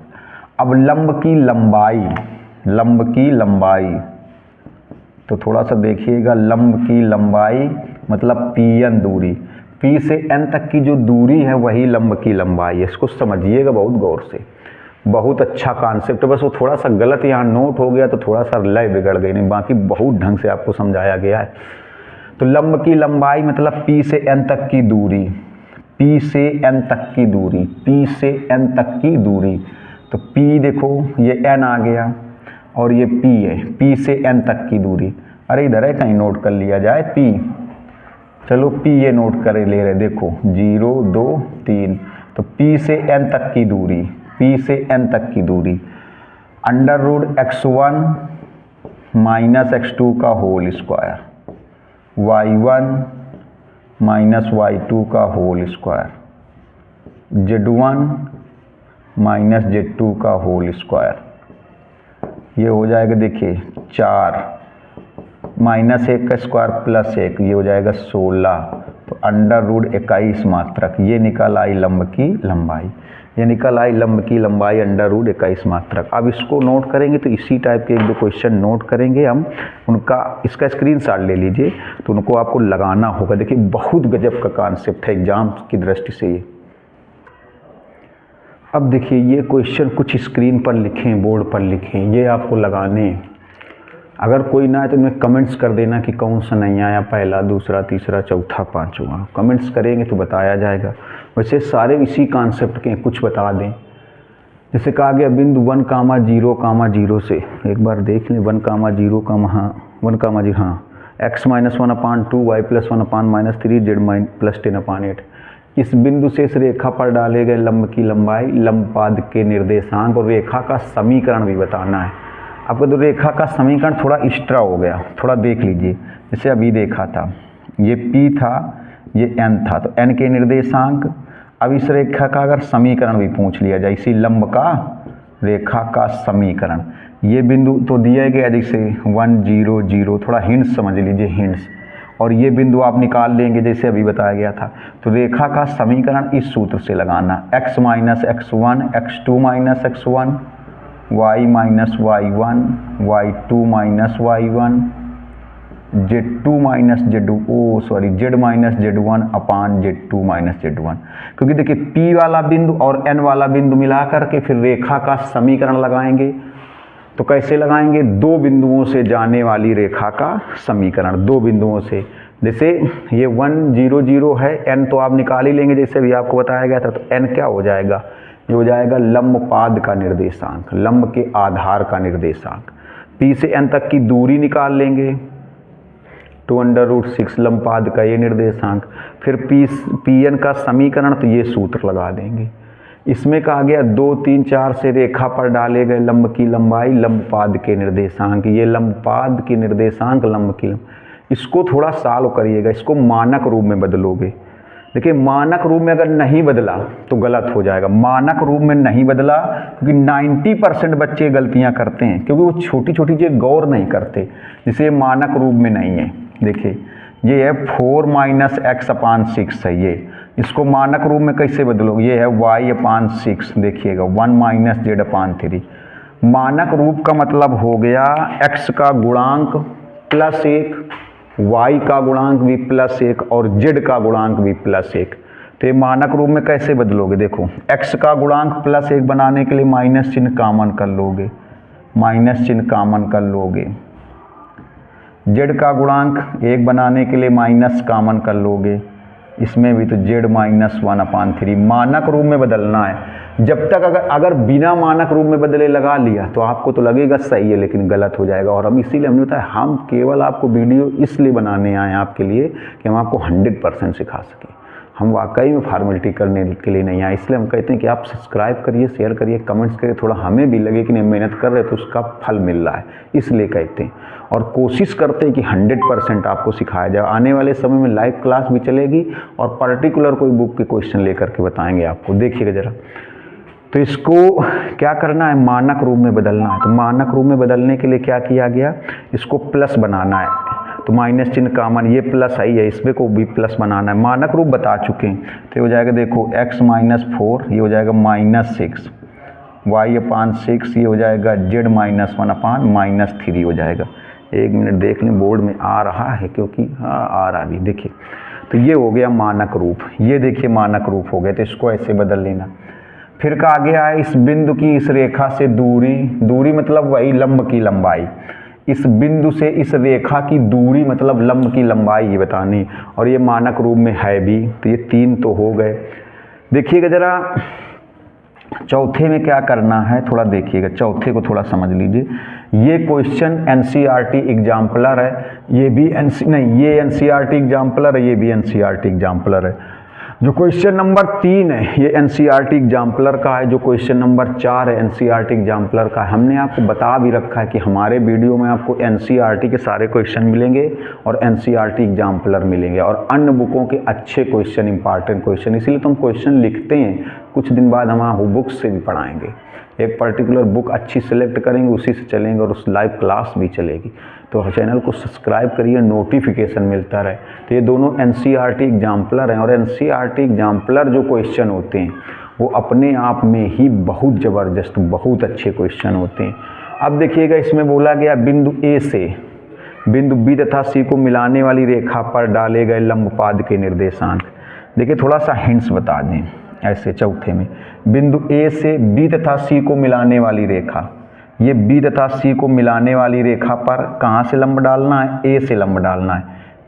अब लंब की लंबाई, लंब की लंबाई तो थोड़ा सा देखिएगा, लंब की लंबाई मतलब Pn दूरी, P से N तक की जो दूरी है वही लंब की लंबाई है। इसको समझिएगा बहुत गौर से, बहुत अच्छा कॉन्सेप्ट। बस वो थोड़ा सा गलत यहाँ नोट हो गया तो थोड़ा सा लय बिगड़ गई, नहीं बाकी बहुत ढंग से आपको समझाया गया है। तो लंब की लंबाई मतलब P से N तक की दूरी, P से N तक की दूरी, P से N तक की दूरी। तो P देखो ये N आ गया और ये P है, P से N तक की दूरी। अरे इधर है, कहीं नोट कर लिया जाए P। चलो P ये नोट कर ले रहे, देखो 0 2 3। तो P से N तक की दूरी, P से N तक की दूरी √x1 माइनस x2 का whole square, y1 minus y2 का whole square, z1 minus z2 का होल स्क्वायर। ये हो जाएगा देखिए 4 -1 का स्क्वायर प्लस 1, ये हो जाएगा 16। तो √21 मात्रक। ये निकल आई लंब की लंबाई, ये निकल आई लंब की लंबाई √21 मात्रक। अब इसको नोट करेंगे तो इसी टाइप के 1-2 क्वेश्चन नोट करेंगे हम, उनका इसका स्क्रीनशॉट ले लीजिए, तो उनको आपको लगाना होगा। देखिए बहुत गजब का कॉन्सेप्ट है एग्जाम की दृष्टि से ये। अब देखिए ये क्वेश्चन कुछ स्क्रीन पर लिखें, बोर्ड पर लिखें, ये आपको लगाने। अगर कोई ना आए तो इनमें कमेंट्स कर देना कि कौन सा नहीं आया, पहला दूसरा तीसरा चौथा पांचवा। कमेंट्स करेंगे तो बताया जाएगा। वैसे सारे इसी कॉन्सेप्ट के कुछ बता दें। जैसे कहा गया बिंदु 1, 0, 0 से, एक बार देख लें 1, 0, 1, 0, हाँ x -1/2 y + 1/-3 z +10/8। इस बिंदु से इस रेखा पर डाले गए लंब की लंबाई, लंबपाद के निर्देशांक और रेखा का समीकरण भी बताना है आपको। तो रेखा का समीकरण थोड़ा एक्स्ट्रा हो गया, थोड़ा देख लीजिए। जैसे अभी देखा था ये P था, ये N था, तो N के निर्देशांक। अब इस रेखा का अगर समीकरण भी पूछ लिया जाए, इसी लंब का रेखा का समीकरण। ये बिंदु तो दिया गया जैसे 1 0 0, थोड़ा हिंट्स समझ लीजिए, हिंट्स। और ये बिंदु आप निकाल लेंगे जैसे अभी बताया गया था। तो रेखा का समीकरण इस सूत्र से लगाना, x - x1 x2 - x1 y - y1 y2 - y1 z2 - z1 अपान z2 - z1। क्योंकि देखिए P वाला बिंदु और N वाला बिंदु मिला करके फिर रेखा का समीकरण लगाएंगे। तो कैसे लगाएंगे, 2 बिंदुओं से जाने वाली रेखा का समीकरण, 2 बिंदुओं से। जैसे ये 1 0 0 है, N तो आप निकाल ही लेंगे जैसे भी आपको बताया गया था। तो N क्या हो जाएगा, ये हो जाएगा लंबपाद का निर्देशांक, लंब के आधार का निर्देशांक। P से N तक की दूरी निकाल लेंगे, 2√6 लंबपाद का ये निर्देशांक। फिर Pn का समीकरण, तो ये सूत्र लगा देंगे। इसमें कहा गया 2 3 4 से रेखा पर डाले गए लंब की लंबाई, लंबपाद के निर्देशांक। ये लंबपाद के निर्देशांक, लंब की, इसको थोड़ा सॉल्व करिएगा, इसको मानक रूप में बदलोगे। देखिए मानक रूप में अगर नहीं बदला तो गलत हो जाएगा। मानक रूप में नहीं बदला क्योंकि 90% बच्चे गलतियां करते हैं, क्योंकि वो छोटी छोटी चीज़ें गौर नहीं करते। जैसे मानक रूप में नहीं है, देखिए ये है 4 - x/6 है ये। इसको मानक रूप में कैसे बदलोगे, ये है y/6, देखिएगा 1 - z/3। मानक रूप का मतलब हो गया x का गुणांक +1, y का गुणांक भी +1 और z का गुणांक भी +1। तो ये मानक रूप में कैसे बदलोगे, देखो x का गुणांक +1 बनाने के लिए माइनस चिन्ह कॉमन कर लोगे, माइनस चिन्ह कॉमन कर लोगे। जेड का गुणांक 1 बनाने के लिए माइनस कॉमन कर लोगे, इसमें भी तो जेड -1/3 मानक रूप में बदलना है। जब तक अगर बिना मानक रूप में बदले लगा लिया तो आपको तो लगेगा सही है, लेकिन गलत हो जाएगा। और हम इसीलिए हमने बताया हम केवल आपको वीडियो इसलिए बनाने आए आपके लिए कि हम आपको 100% सिखा सकें। हम वाकई में फॉर्मेलिटी करने के लिए नहीं आए, इसलिए हम कहते हैं कि आप सब्सक्राइब करिए, शेयर करिए, कमेंट्स करिए, थोड़ा हमें भी लगे कि नहीं मेहनत कर रहे तो उसका फल मिल रहा है, इसलिए कहते हैं। और कोशिश करते हैं कि 100% आपको सिखाया जाए। आने वाले समय में लाइव क्लास भी चलेगी और पर्टिकुलर कोई बुक के क्वेश्चन लेकर के बताएंगे आपको। देखिएगा ज़रा, तो इसको क्या करना है, मानक रूप में बदलना है। तो मानक रूप में बदलने के लिए क्या किया गया, इसको प्लस बनाना है। तो माइनस चिन्ह कॉमन, ये प्लस आई है, इसमें को भी प्लस बनाना है। मानक रूप बता चुके हैं, तो ये हो जाएगा देखो x -4, ये हो जाएगा -6, y/6, ये हो जाएगा z-1/-3 हो जाएगा। 1 मिनट देख लें, बोर्ड में आ रहा है क्योंकि हाँ आ रहा भी, देखिए तो ये हो गया मानक रूप। ये देखिए मानक रूप हो गया, तो इसको ऐसे बदल लेना। फिर का आगे आया इस बिंदु की इस रेखा से दूरी, दूरी मतलब वही लंब की लंबाई। इस बिंदु से इस रेखा की दूरी मतलब लंब की लंबाई ये बतानी, और ये मानक रूप में है भी। तो ये 3 तो हो गए। देखिएगा जरा चौथे में क्या करना है, थोड़ा देखिएगा, चौथे को थोड़ा समझ लीजिए। ये क्वेश्चन एनसीईआरटी एग्जाम्पलर है, ये भी ये एनसीईआरटी एग्जाम्पलर है, ये भी एनसीईआरटी एग्जाम्पलर है। जो क्वेश्चन नंबर 3 है ये एनसीईआरटी एग्जाम्पलर का है, जो क्वेश्चन नंबर 4 है एनसीईआरटी एग्जाम्पलर का है। हमने आपको बता भी रखा है कि हमारे वीडियो में आपको एनसीईआरटी के सारे क्वेश्चन मिलेंगे और एनसीईआरटी एग्जाम्पलर मिलेंगे और अन्य बुकों के अच्छे क्वेश्चन, इंपॉर्टेंट क्वेश्चन। इसलिए तो हम क्वेश्चन लिखते हैं, कुछ दिन बाद हम आपको बुक्स से भी पढ़ाएंगे। एक पर्टिकुलर बुक अच्छी सेलेक्ट करेंगे, उसी से चलेंगे और उस लाइव क्लास भी चलेगी। तो चैनल को सब्सक्राइब करिए, नोटिफिकेशन मिलता रहे। तो ये दोनों एनसीईआरटी एग्जाम्पलर हैं, और एनसीईआरटी एग्जाम्पलर जो क्वेश्चन होते हैं वो अपने आप में ही बहुत ज़बरदस्त, बहुत अच्छे क्वेश्चन होते हैं। अब देखिएगा, इसमें बोला गया बिंदु ए से बिंदु बी तथा सी को मिलाने वाली रेखा पर डाले गए लंबपाद के निर्देशांक। देखिए थोड़ा सा हिंट्स बता दें ऐसे चौथे में, बिंदु ए से बी तथा सी को मिलाने वाली रेखा, ये बी तथा सी को मिलाने वाली रेखा पर कहाँ से लंब डालना है, ए से लंब डालना है।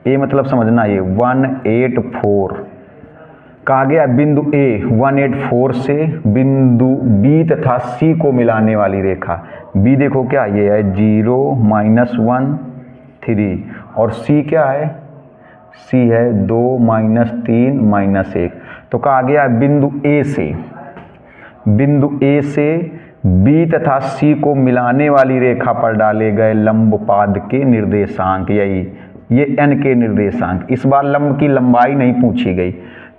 ए मतलब समझना, ये 184 कहा गया बिंदु ए 184 से बिंदु बी तथा सी को मिलाने वाली रेखा। बी देखो क्या ये है 0 -1 3, और सी क्या है, सी है 2 -3 -1। तो कहा गया बिंदु ए से बी तथा सी को मिलाने वाली रेखा पर डाले गए लंबपाद के निर्देशांक, यही ये n के निर्देशांक। इस बार लंब की लंबाई नहीं पूछी गई,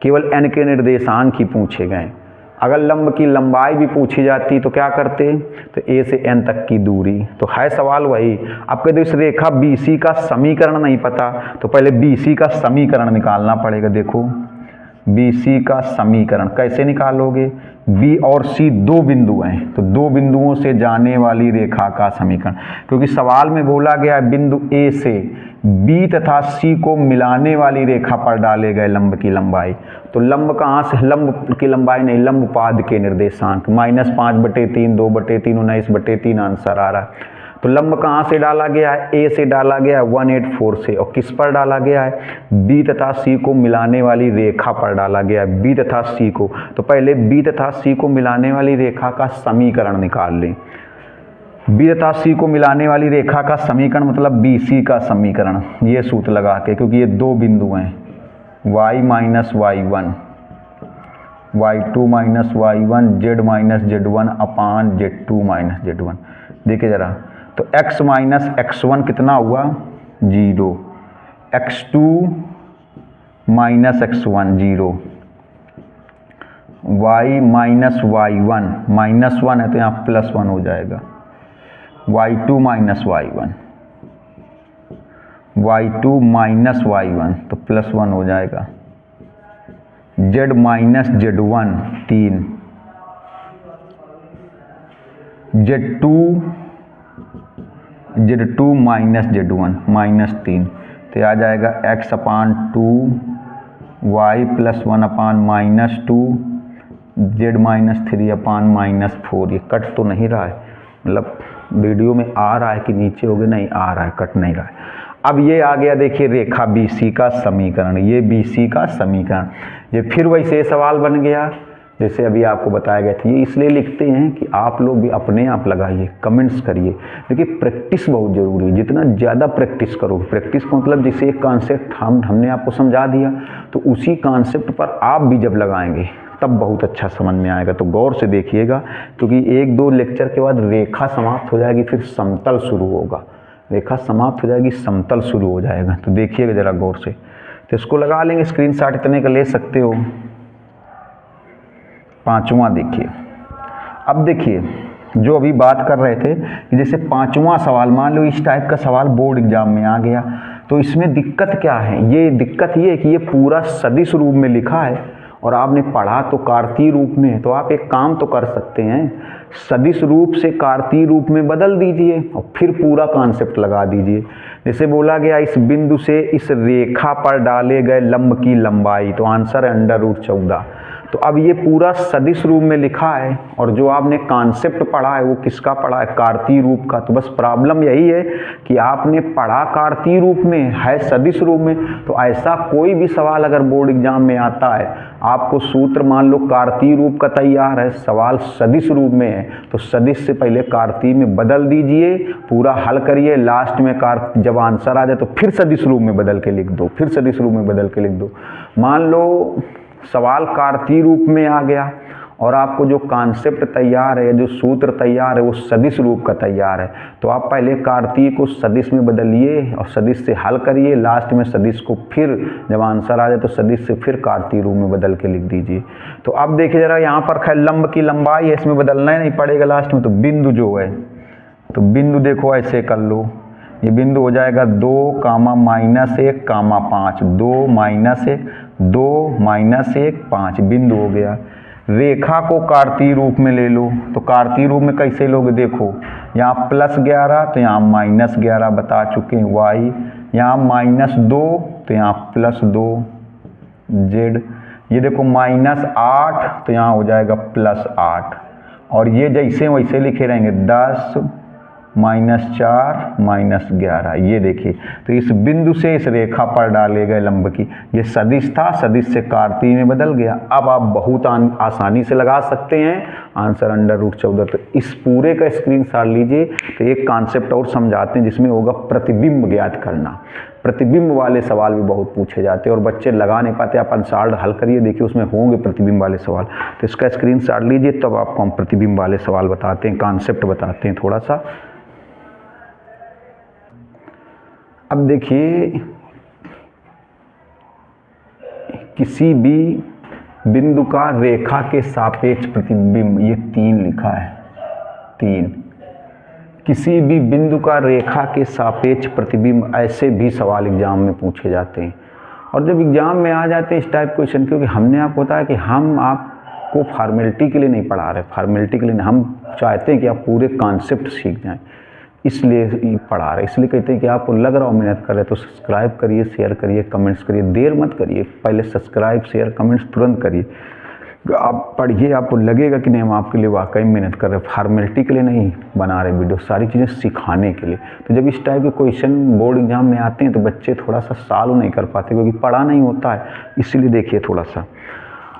केवल n के निर्देशांक ही पूछे गए। अगर लंब की लंबाई भी पूछी जाती तो क्या करते, तो a से n तक की दूरी। तो है सवाल वही। अब कहते इस रेखा BC का समीकरण नहीं पता, तो पहले BC का समीकरण निकालना पड़ेगा। देखो BC का समीकरण कैसे निकालोगे, B और C 2 बिंदु हैं, तो 2 बिंदुओं से जाने वाली रेखा का समीकरण। क्योंकि सवाल में बोला गया बिंदु A से B तथा C को मिलाने वाली रेखा पर डाले गए लंब की लंबाई। तो लंब कहाँ से, लंब की लंबाई नहीं, लंबपाद के निर्देशांक। -5/3 2/3 19/3 आंसर आ रहा है। तो लंब कहाँ से डाला गया है, ए से डाला गया है 184 से, और किस पर डाला गया है, बी तथा सी को मिलाने वाली रेखा पर डाला गया है, बी तथा सी को। तो पहले बी तथा सी को मिलाने वाली रेखा का समीकरण निकाल लें। बी तथा सी को मिलाने वाली रेखा का समीकरण मतलब बी सी का समीकरण, ये सूत्र लगा के, क्योंकि ये 2 बिंदु हैं, y - y1 y2 - y1 z - z1/z2 - z1। देखिए ज़रा, तो x - x1 कितना हुआ 0, x2 - x1 0, y - y1 -1 है तो यहाँ +1 हो जाएगा, y2 - y1 y2 - y1 तो +1 हो जाएगा, z - z1 3, z2 - z1 -3, तो आ जाएगा x/2 y +1/-2 z -3/-4। ये कट तो नहीं रहा है, मतलब वीडियो में आ रहा है कि नीचे हो गया, नहीं आ रहा है, कट नहीं रहा है। अब ये आ गया देखिए रेखा BC का समीकरण, ये BC का समीकरण, ये फिर वैसे सवाल बन गया जैसे अभी आपको बताया गया था। ये इसलिए लिखते हैं कि आप लोग भी अपने आप लगाइए, कमेंट्स करिए। देखिए प्रैक्टिस बहुत ज़रूरी है, जितना ज़्यादा प्रैक्टिस करोगे, प्रैक्टिस का मतलब जैसे एक कॉन्सेप्ट हमने आपको समझा दिया तो उसी कॉन्सेप्ट पर आप भी जब लगाएंगे तब बहुत अच्छा समझ में आएगा। तो गौर से देखिएगा, क्योंकि 1-2 लेक्चर के बाद रेखा समाप्त हो जाएगी, फिर समतल शुरू होगा, रेखा समाप्त हो जाएगी, समतल शुरू हो जाएगा। तो देखिएगा ज़रा गौर से। तो इसको लगा लेंगे, स्क्रीनशॉट इतने का ले सकते हो। 5वां देखिए। अब देखिए जो अभी बात कर रहे थे कि जैसे 5वां सवाल, मान लो इस टाइप का सवाल बोर्ड एग्जाम में आ गया, तो इसमें दिक्कत क्या है? ये दिक्कत ये है कि ये पूरा सदिश रूप में लिखा है और आपने पढ़ा तो कार्तीय रूप में है। तो आप एक काम तो कर सकते हैं, सदिश रूप से कार्तीय रूप में बदल दीजिए और फिर पूरा कॉन्सेप्ट लगा दीजिए। जैसे बोला गया इस बिंदु से इस रेखा पर डाले गए लंब की लंबाई, तो आंसर है √14। तो अब ये पूरा सदिश रूप में लिखा है और जो आपने कॉन्सेप्ट पढ़ा है वो किसका पढ़ा है? कार्तीय रूप का। तो बस प्रॉब्लम यही है कि आपने पढ़ा कार्तीय रूप में है, सदिश रूप में। तो ऐसा कोई भी सवाल अगर बोर्ड एग्जाम में आता है, आपको सूत्र मान लो कार्तीय रूप का तैयार है, सवाल सदिश रूप में है, तो सदिश से पहले कार्तीय में बदल दीजिए, पूरा हल करिए, लास्ट में जब आंसर आ जाए तो फिर सदिश रूप में बदल के लिख दो, फिर सदिश रूप में बदल के लिख दो। मान लो सवाल कार्तीय रूप में आ गया और आपको जो कॉन्सेप्ट तैयार है, जो सूत्र तैयार है वो सदिश रूप का तैयार है, तो आप पहले कार्तीय को सदिश में बदलिए और सदिश से हल करिए, लास्ट में सदिश को फिर जब आंसर आ जाए तो सदिश से फिर कार्तीय रूप में बदल के लिख दीजिए। तो अब देखिए ज़रा, यहाँ पर खैर लंब की लंबाई है, इसमें बदलना ही नहीं पड़ेगा लास्ट में। तो बिंदु जो है, तो बिंदु देखो ऐसे कर लो, ये बिंदु हो जाएगा 2, -1, 5, 2, -1, 2, -1, 5 बिंदु हो गया। रेखा को कार्तीय रूप में ले लो, तो कार्तीय रूप में कैसे लोगे? देखो यहाँ +11 तो यहाँ -11 बता चुके हैं y, यहाँ -2 तो यहाँ +2 z, ये देखो -8 तो यहाँ हो जाएगा +8, और ये जैसे वैसे लिखे रहेंगे 10, -4, -11। ये देखिए, तो इस बिंदु से इस रेखा पर डाले गए लंब की, ये सदिश था, सदिश से कार्तीय में बदल गया। अब आप बहुत आसानी से लगा सकते हैं आंसर √14। तो इस पूरे का स्क्रीनशॉट लीजिए। तो एक कॉन्सेप्ट और समझाते हैं जिसमें होगा प्रतिबिंब ज्ञात करना। प्रतिबिंब वाले सवाल भी बहुत पूछे जाते हैं और बच्चे लगा नहीं पाते। आप आंसर हल करिए, देखिए उसमें होंगे प्रतिबिंब वाले सवाल। तो इसका स्क्रीनशॉट लीजिए, तब आपको हम प्रतिबिंब वाले सवाल बताते हैं, कॉन्सेप्ट बताते हैं थोड़ा सा। अब देखिए, किसी भी बिंदु का रेखा के सापेक्ष प्रतिबिंब, ये 3 लिखा है, 3। किसी भी बिंदु का रेखा के सापेक्ष प्रतिबिंब, ऐसे भी सवाल एग्जाम में पूछे जाते हैं। और जब एग्जाम में आ जाते हैं इस टाइप क्वेश्चन, क्योंकि हमने आपको बताया कि हम आपको फॉर्मेलिटी के लिए नहीं पढ़ा रहे, फॉर्मेलिटी के लिए नहीं, हम चाहते हैं कि आप पूरे कॉन्सेप्ट सीख जाएं, इसलिए पढ़ा रहे। इसलिए कहते हैं कि आपको लग रहा हो मेहनत कर रहे तो सब्सक्राइब करिए, शेयर करिए, कमेंट्स करिए, देर मत करिए, पहले सब्सक्राइब शेयर कमेंट्स तुरंत करिए। आप पढ़िए, आपको लगेगा कि नहीं हम आपके लिए वाकई मेहनत कर रहे हैं, फॉर्मेलिटी के लिए नहीं बना रहे वीडियो, सारी चीज़ें सिखाने के लिए। तो जब इस टाइप के क्वेश्चन बोर्ड एग्जाम में आते हैं तो बच्चे थोड़ा सा सॉल्व नहीं कर पाते, क्योंकि पढ़ा नहीं होता है। इसीलिए देखिए थोड़ा सा,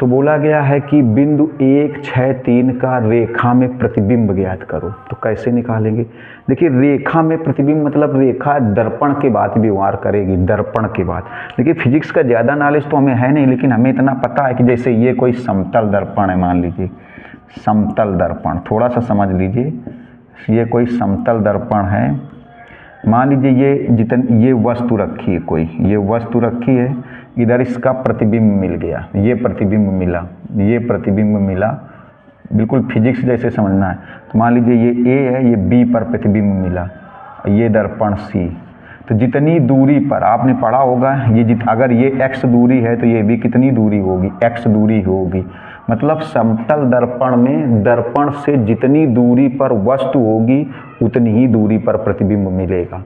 तो बोला गया है कि बिंदु 1, 6, 3 का रेखा में प्रतिबिंब ज्ञात करो। तो कैसे निकालेंगे? देखिए, रेखा में प्रतिबिंब मतलब रेखा दर्पण के बाद व्यवहार करेगी, दर्पण के बाद। देखिए फिजिक्स का ज़्यादा नॉलेज तो हमें है नहीं, लेकिन हमें इतना पता है कि जैसे ये कोई समतल दर्पण है, मान लीजिए समतल दर्पण, थोड़ा सा समझ लीजिए, ये कोई समतल दर्पण है, मान लीजिए ये वस्तु रखी है, कोई ये वस्तु रखी है, इधर इसका प्रतिबिंब मिल गया, ये प्रतिबिंब मिला, ये प्रतिबिंब मिला, बिल्कुल फिजिक्स जैसे समझना है। तो मान लीजिए ये ए है, ये बी पर प्रतिबिंब मिला, ये दर्पण सी। तो जितनी दूरी पर आपने पढ़ा होगा, ये अगर ये x दूरी है तो ये भी कितनी दूरी होगी? x दूरी होगी। मतलब समतल दर्पण में दर्पण से जितनी दूरी पर वस्तु होगी उतनी ही दूरी पर प्रतिबिंब मिलेगा।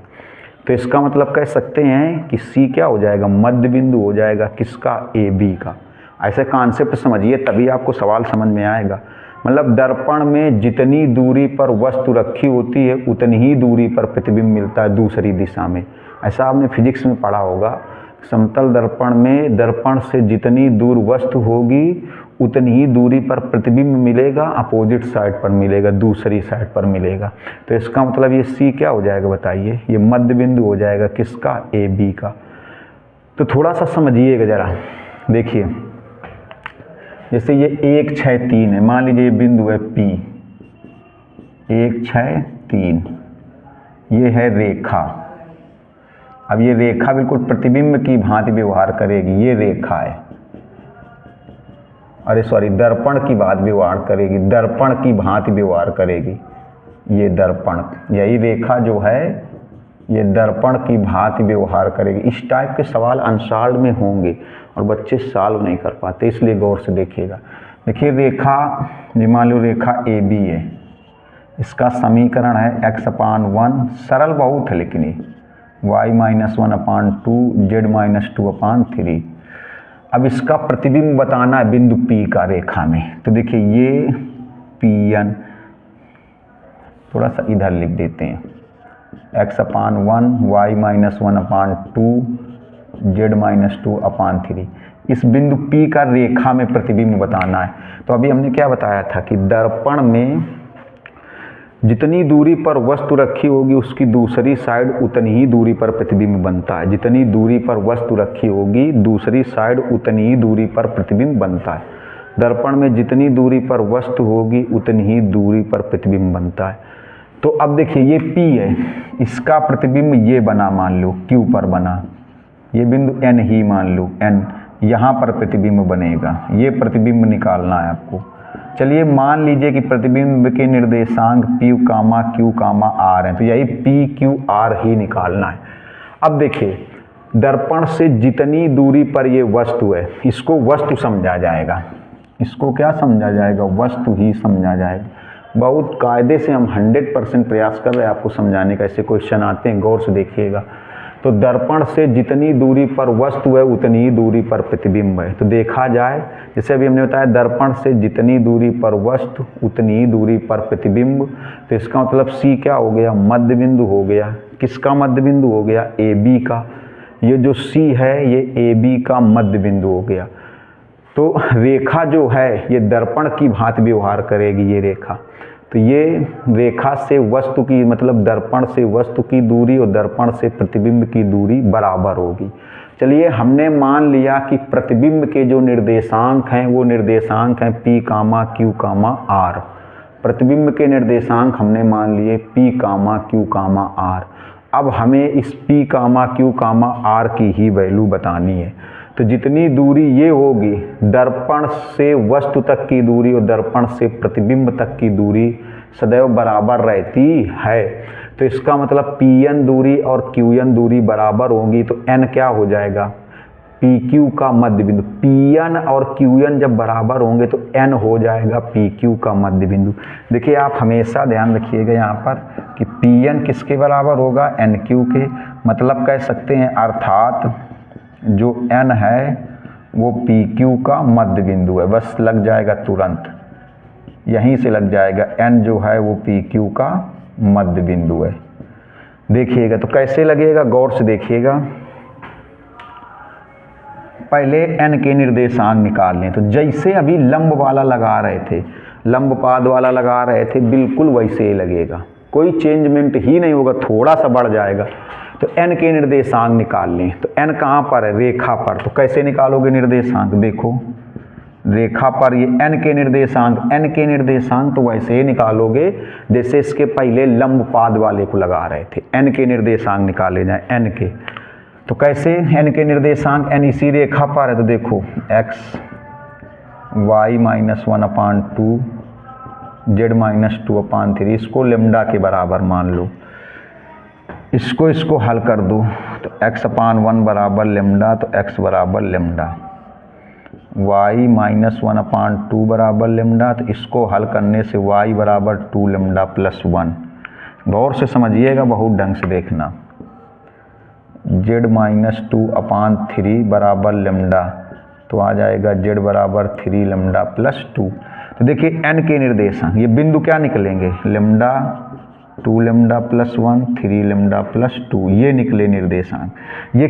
तो इसका मतलब कह सकते हैं कि C क्या हो जाएगा? मध्य बिंदु हो जाएगा किसका? AB का। ऐसे कॉन्सेप्ट समझिए, तभी आपको सवाल समझ में आएगा। मतलब दर्पण में जितनी दूरी पर वस्तु रखी होती है उतनी ही दूरी पर प्रतिबिंब मिलता है दूसरी दिशा में। ऐसा आपने फिजिक्स में पढ़ा होगा, समतल दर्पण में दर्पण से जितनी दूर वस्तु होगी उतनी ही दूरी पर प्रतिबिंब मिलेगा, अपोजिट साइड पर मिलेगा, दूसरी साइड पर मिलेगा। तो इसका मतलब ये सी क्या हो जाएगा बताइए, ये मध्य बिंदु हो जाएगा किसका, ए बी का। तो थोड़ा सा समझिएगा ज़रा, देखिए जैसे ये 1 6 3 है, मान लीजिए ये बिंदु है P, 1 6 3, ये है रेखा। अब ये रेखा बिल्कुल प्रतिबिंब की भांति व्यवहार करेगी, ये रेखा है, अरे सॉरी दर्पण की बात व्यवहार करेगी, दर्पण की भांति व्यवहार करेगी, ये दर्पण, यही रेखा जो है ये दर्पण की भांति व्यवहार करेगी। इस टाइप के सवाल अनसॉल्व में होंगे और बच्चे सॉल्व नहीं कर पाते, इसलिए गौर से देखिएगा। देखिए रेखा, ये मान लो रेखा ए बी है, इसका समीकरण है x/1, सरल बहुत है लेकिन ये y-1/2 z-2/3। अब इसका प्रतिबिंब बताना है बिंदु P का रेखा में, तो देखिए ये Pn, थोड़ा सा इधर लिख देते हैं, x/1 y-1/2 z-2/3, इस बिंदु P का रेखा में प्रतिबिंब बताना है। तो अभी हमने क्या बताया था कि दर्पण में जितनी दूरी पर वस्तु रखी होगी उसकी दूसरी साइड उतनी ही दूरी पर प्रतिबिंब बनता है, जितनी दूरी पर वस्तु रखी होगी दूसरी साइड उतनी ही दूरी पर प्रतिबिंब बनता है। दर्पण में जितनी दूरी पर वस्तु होगी उतनी ही दूरी पर प्रतिबिंब बनता है। तो अब देखिए ये P है, इसका प्रतिबिंब ये बना, मान लो Q पर बना, ये बिंदु N ही मान लो N, यहाँ पर प्रतिबिंब बनेगा, ये प्रतिबिंब निकालना है आपको। चलिए मान लीजिए कि प्रतिबिंब के निर्देशांक P, Q, R हैं, तो यही P, Q, R ही निकालना है। अब देखिए दर्पण से जितनी दूरी पर ये वस्तु है, इसको वस्तु समझा जाएगा, इसको क्या समझा जाएगा, वस्तु ही समझा जाएगा। बहुत कायदे से हम 100% प्रयास कर रहे हैं आपको समझाने का, ऐसे क्वेश्चन आते हैं, गौर से देखिएगा। तो दर्पण से जितनी दूरी पर वस्तु है उतनी ही दूरी पर प्रतिबिंब है। तो देखा जाए, जैसे अभी हमने बताया दर्पण से जितनी दूरी पर वस्तु उतनी ही दूरी पर प्रतिबिंब, तो इसका मतलब सी क्या हो गया, मध्य बिंदु हो गया। किसका मध्य बिंदु हो गया, ए बी का। ये जो सी है ये ए बी का मध्य बिंदु हो गया। तो रेखा जो है ये दर्पण की भांति व्यवहार करेगी, ये रेखा। तो ये रेखा से वस्तु की, मतलब दर्पण से वस्तु की दूरी और दर्पण से प्रतिबिंब की दूरी बराबर होगी। चलिए हमने मान लिया कि प्रतिबिंब के जो निर्देशांक हैं वो निर्देशांक हैं P, Q, R। प्रतिबिंब के निर्देशांक हमने मान लिए P, Q, R। अब हमें इस P, Q, R की ही वैल्यू बतानी है। तो जितनी दूरी ये होगी, दर्पण से वस्तु तक की दूरी और दर्पण से प्रतिबिंब तक की दूरी सदैव बराबर रहती है। तो इसका मतलब Pn दूरी और Qn दूरी बराबर होगी, तो n क्या हो जाएगा, PQ का मध्य बिंदु। Pn और Qn जब बराबर होंगे तो n हो जाएगा PQ का मध्य बिंदु। देखिए आप हमेशा ध्यान रखिएगा यहाँ पर कि Pn किसके बराबर होगा, NQ के। मतलब कह सकते हैं अर्थात जो n है वो PQ का मध्य बिंदु है, बस लग जाएगा तुरंत, यहीं से लग जाएगा, n जो है वो PQ का मध्य बिंदु है। देखिएगा तो कैसे लगेगा, गौर से देखिएगा। पहले n के निर्देशांक निकाल लें। तो जैसे अभी लंब वाला लगा रहे थे, लंब पाद वाला लगा रहे थे, बिल्कुल वैसे ही लगेगा, कोई चेंजमेंट ही नहीं होगा, थोड़ा सा बढ़ जाएगा। तो n के निर्देशांक निकाल लें। तो n कहाँ पर है, रेखा पर। तो कैसे निकालोगे निर्देशांक, देखो रेखा पर ये n के निर्देशांक तो वैसे ही निकालोगे जैसे इसके पहले लंब पाद वाले को लगा रहे थे। n के निर्देशांक निकाले जाए, n के। तो कैसे n के निर्देशांक, n इसी रेखा पर है, तो देखो x y-1/2 z-2/3, इसको लेमडा के बराबर मान लो। इसको हल कर दो तो x/1 बराबर लेमडा, तो x बराबर लेमडा, y-1/2 बराबर लेमडा, तो इसको हल करने से y बराबर 2 लेमडा प्लस 1। गौर से समझिएगा, बहुत ढंग से देखना। z-2/3 बराबर लेमडा, तो आ जाएगा z बराबर 3 लेमडा प्लस 2। तो देखिए n के निर्देशांक, ये बिंदु क्या निकलेंगे, lambda 2 lambda plus 1, 3 lambda plus 2, ये निकले निर्देशांक। ये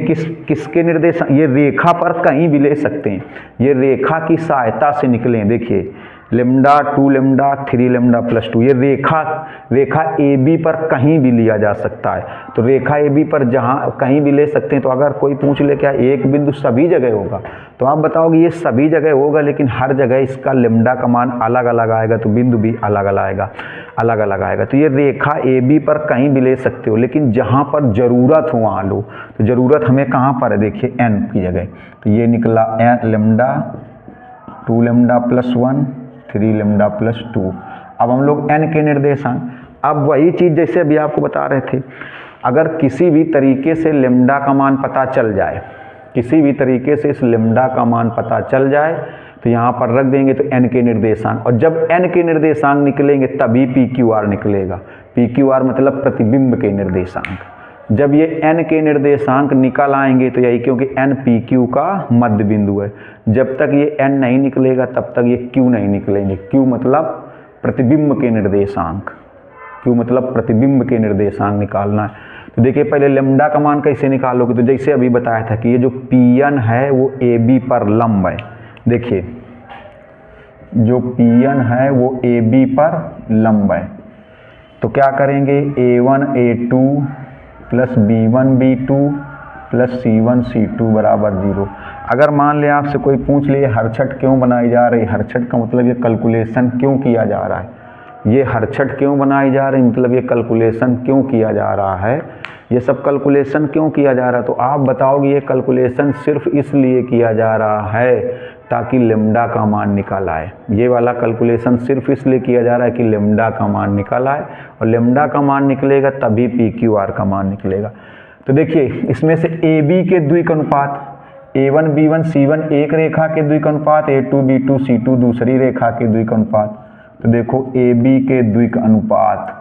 किसके निर्देशांक, ये रेखा पर कहीं भी ले सकते हैं, ये रेखा की सहायता से निकले। देखिए लेमडा 2 लेमडा 3 लेमडा प्लस 2, ये रेखा ए बी पर कहीं भी लिया जा सकता है। तो रेखा ए बी पर जहाँ कहीं भी ले सकते हैं। तो अगर कोई पूछ ले क्या एक बिंदु सभी जगह होगा, तो आप बताओगे ये सभी जगह होगा, लेकिन हर जगह इसका लेमडा का मान अलग अलग आएगा, तो बिंदु भी अलग अलग आएगा। तो ये रेखा ए बी पर कहीं भी ले सकते हो, लेकिन जहाँ पर ज़रूरत हो वहाँ लो। तो ज़रूरत हमें कहाँ पर है, देखिए एन की जगह। तो ये निकला lambda 2 lambda plus 1, 3 lambda plus 2। अब हम लोग n के निर्देशांक, अब वही चीज़ जैसे अभी आपको बता रहे थे, अगर किसी भी तरीके से लेमडा का मान पता चल जाए, किसी भी तरीके से इस लेमडा का मान पता चल जाए, तो यहाँ पर रख देंगे तो n के निर्देशांक। और जब n के निर्देशांक निकलेंगे तभी PQR निकलेगा। PQR मतलब प्रतिबिंब के निर्देशांक। जब ये n के निर्देशांक निकल आएंगे तो यही, क्योंकि n PQ का मध्य बिंदु है, जब तक ये n नहीं निकलेगा तब तक ये Q नहीं निकलेंगे। Q मतलब प्रतिबिंब के निर्देशांक, Q मतलब प्रतिबिंब के निर्देशांक निकालना है। तो देखिए पहले लेमडा का मान कैसे निकालोगे, तो जैसे अभी बताया था कि ये जो Pn है वो AB पर लंब है। देखिए जो Pn है वो AB पर लंब है, तो क्या करेंगे, A1 A2 plus B1 B2 plus C1 C2 बराबर 0। अगर मान ले आपसे कोई पूछ ले हरछट क्यों बनाई जा रही, हरछट का मतलब ये कैलकुलेशन क्यों किया जा रहा है, ये हरछट क्यों बनाई जा रही, मतलब ये कैलकुलेशन क्यों किया जा रहा है, ये सब कैलकुलेशन क्यों किया जा रहा है। तो आप बताओगे ये कैलकुलेशन सिर्फ इसलिए किया जा रहा है ताकि लेमडा का मान निकल आए। ये वाला कैलकुलेशन सिर्फ इसलिए किया जा रहा है कि लेमडा का मान निकल आए, और लेमडा का मान निकलेगा तभी PQR का मान निकलेगा। तो देखिए इसमें से AB के द्विक अनुपात, A1 B1 C1 एक रेखा के द्विक अनुपात, A2 B2 C2 दूसरी रेखा के द्विक अनुपात। तो देखो AB के द्विक अनुपात,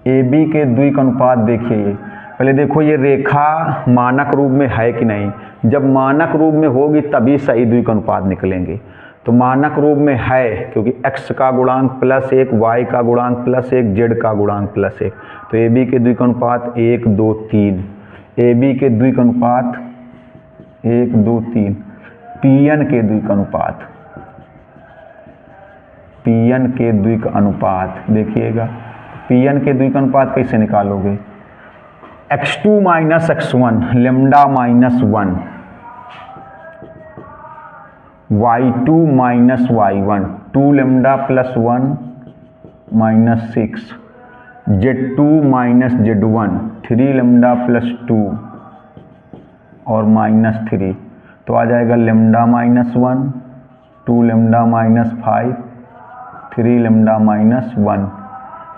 AB के द्विक अनुपात देखिए, पहले देखो ये रेखा मानक रूप में है कि नहीं। जब मानक रूप में होगी तभी सही द्विक अनुपात निकलेंगे। तो मानक रूप में है क्योंकि x का गुणांक प्लस 1, y का गुणांक प्लस 1, z का गुणांक प्लस 1। तो AB के द्विक अनुपात 1 2 3, AB के द्विक अनुपात 1 2 3। Pn के द्विक अनुपात, Pn के द्विक अनुपात देखिएगा, Pn के द्विक अनुपात कैसे निकालोगे, x2 minus x1 lambda minus 1, y2 minus y1 2 lambda plus 1 minus 6, z2 minus z1 3 lambda plus 2 और माइनस 3। तो आ जाएगा lambda minus 1, 2 lambda minus 5, 3 lambda minus 1,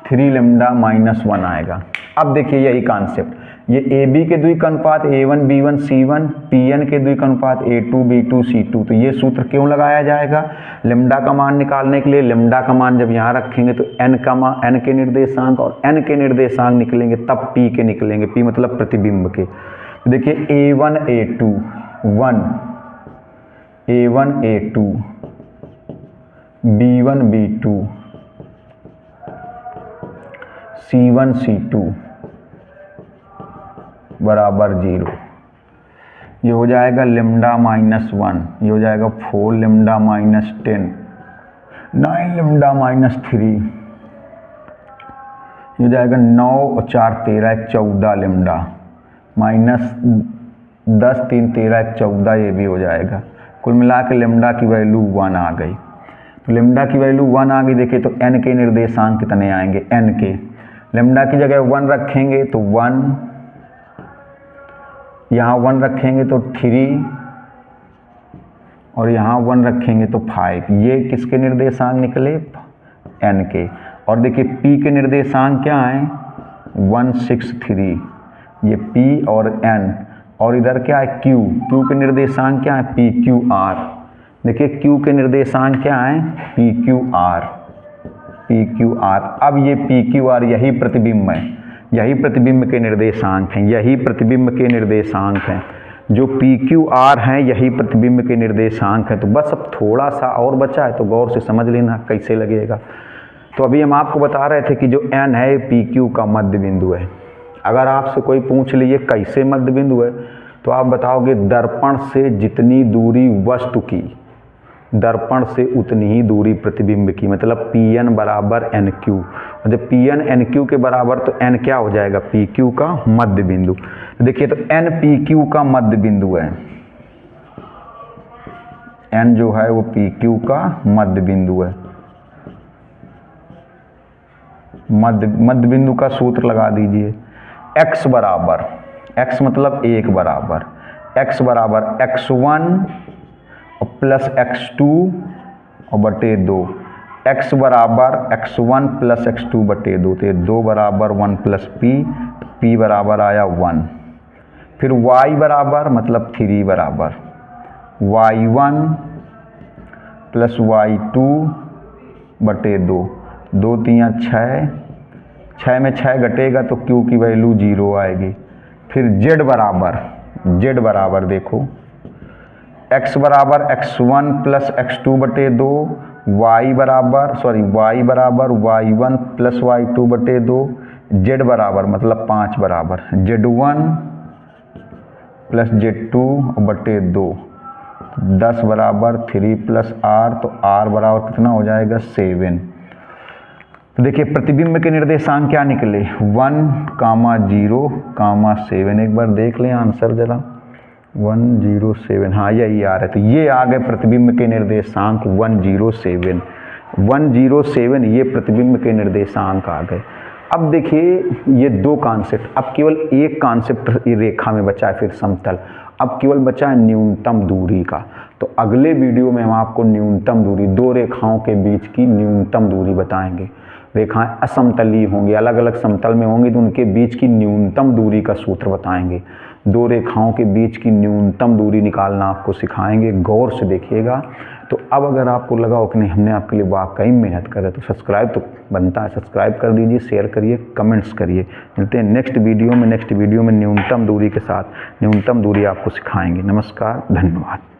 3 lambda minus 1 आएगा। अब देखिए यही कॉन्सेप्ट, ये AB के द्विक अनुपात A1 B1 C1, Pn के द्विक अनुपात A2 B2 C2। तो ये सूत्र क्यों लगाया जाएगा, लेमडा का मान निकालने के लिए। लेमडा का मान जब यहाँ रखेंगे तो n का मान, n के निर्देशांक, और n के निर्देशांक निकलेंगे तब P के निकलेंगे, P मतलब प्रतिबिंब के। तो देखिए A1 A2 1, A1 A2 B1 B2 C1 C2 बराबर 0। ये हो जाएगा लेमडा माइनस 1, ये हो जाएगा 4 लेमडा माइनस 10, 9 लेमडा माइनस 3, ये हो जाएगा 9 और 4 13 14 लेमडा माइनस 10 3 13 14, ये भी हो जाएगा। कुल मिला के लेमडा की वैल्यू 1 आ गई। तो लेमडा की वैल्यू 1 आ गई। देखिए तो n के निर्देशांक कितने आएंगे, n के लेमडा की जगह 1 रखेंगे तो 1, यहाँ 1 रखेंगे तो 3, और यहाँ 1 रखेंगे तो 5। ये किसके निर्देशांक निकले, n के। और देखिए P के निर्देशांक क्या हैं, 1 6 3, ये P और n, और इधर क्या है Q, Q के निर्देशांक क्या है, PQR। देखिए Q के निर्देशांक क्या है, PQR, PQR। अब ये PQR यही प्रतिबिंब है, यही प्रतिबिंब के निर्देशांक हैं, यही प्रतिबिंब के निर्देशांक हैं, जो PQR हैं यही प्रतिबिंब के निर्देशांक हैं। तो बस अब थोड़ा सा और बचा है, तो गौर से समझ लेना कैसे लगेगा। तो अभी हम आपको बता रहे थे कि जो n है पी क्यू का मध्य बिंदु है। अगर आपसे कोई पूछ लीजिए कैसे मध्य बिंदु है, तो आप बताओगे दर्पण से जितनी दूरी वस्तु की, दर्पण से उतनी ही दूरी प्रतिबिंब की, मतलब पी एन बराबर एन क्यू। और जब पी एन एन क्यू के बराबर तो एन क्या हो जाएगा, पी क्यू का मध्य बिंदु। देखिए तो एन पी क्यू का मध्य बिंदु है, एन जो है वो पी क्यू का मध्य बिंदु है। मध्य बिंदु का सूत्र लगा दीजिए, x बराबर, x मतलब 1 बराबर, x बराबर x1 और प्लस x2 और बटे 2, x बराबर x1 प्लस x2 बटे 2, तो 2 बराबर 1 प्लस p बराबर आया 1। फिर y बराबर मतलब 3 बराबर y1 प्लस y2 बटे 2, 2 3 6, 6 में 6 घटेगा तो q की वैल्यू 0 आएगी। फिर z बराबर देखो x बराबर x1 प्लस x2 बटे 2, y बराबर y1 प्लस y2 बटे 2, z बराबर मतलब 5 बराबर z1 प्लस z2 बटे 2, 10 बराबर 3 प्लस r, तो r बराबर कितना हो जाएगा 7। तो देखिए प्रतिबिंब के निर्देशांक क्या निकले, 1, 0, 7। एक बार देख लें आंसर जरा, 1, 0, 7, हाँ यही आ रहा है। तो ये आ गए प्रतिबिंब के निर्देशांक 107, 107 ये प्रतिबिंब के निर्देशांक आ गए। अब देखिए ये 2 कॉन्सेप्ट, अब केवल एक कॉन्सेप्ट रेखा में बचा है, फिर समतल। अब केवल बचा है न्यूनतम दूरी का। तो अगले वीडियो में हम आपको न्यूनतम दूरी, 2 रेखाओं के बीच की न्यूनतम दूरी बताएंगे। रेखाएं असमतलीय होंगी, अलग अलग समतल में होंगी, तो उनके बीच की न्यूनतम दूरी का सूत्र बताएंगे। 2 रेखाओं के बीच की न्यूनतम दूरी निकालना आपको सिखाएंगे, गौर से देखिएगा। तो अब अगर आपको लगा हो कि नहीं हमने आपके लिए वाकई मेहनत करे, तो सब्सक्राइब तो बनता है, सब्सक्राइब कर दीजिए, शेयर करिए, कमेंट्स करिए। मिलते हैं नेक्स्ट वीडियो में न्यूनतम दूरी के साथ। न्यूनतम दूरी आपको सिखाएंगे। नमस्कार, धन्यवाद।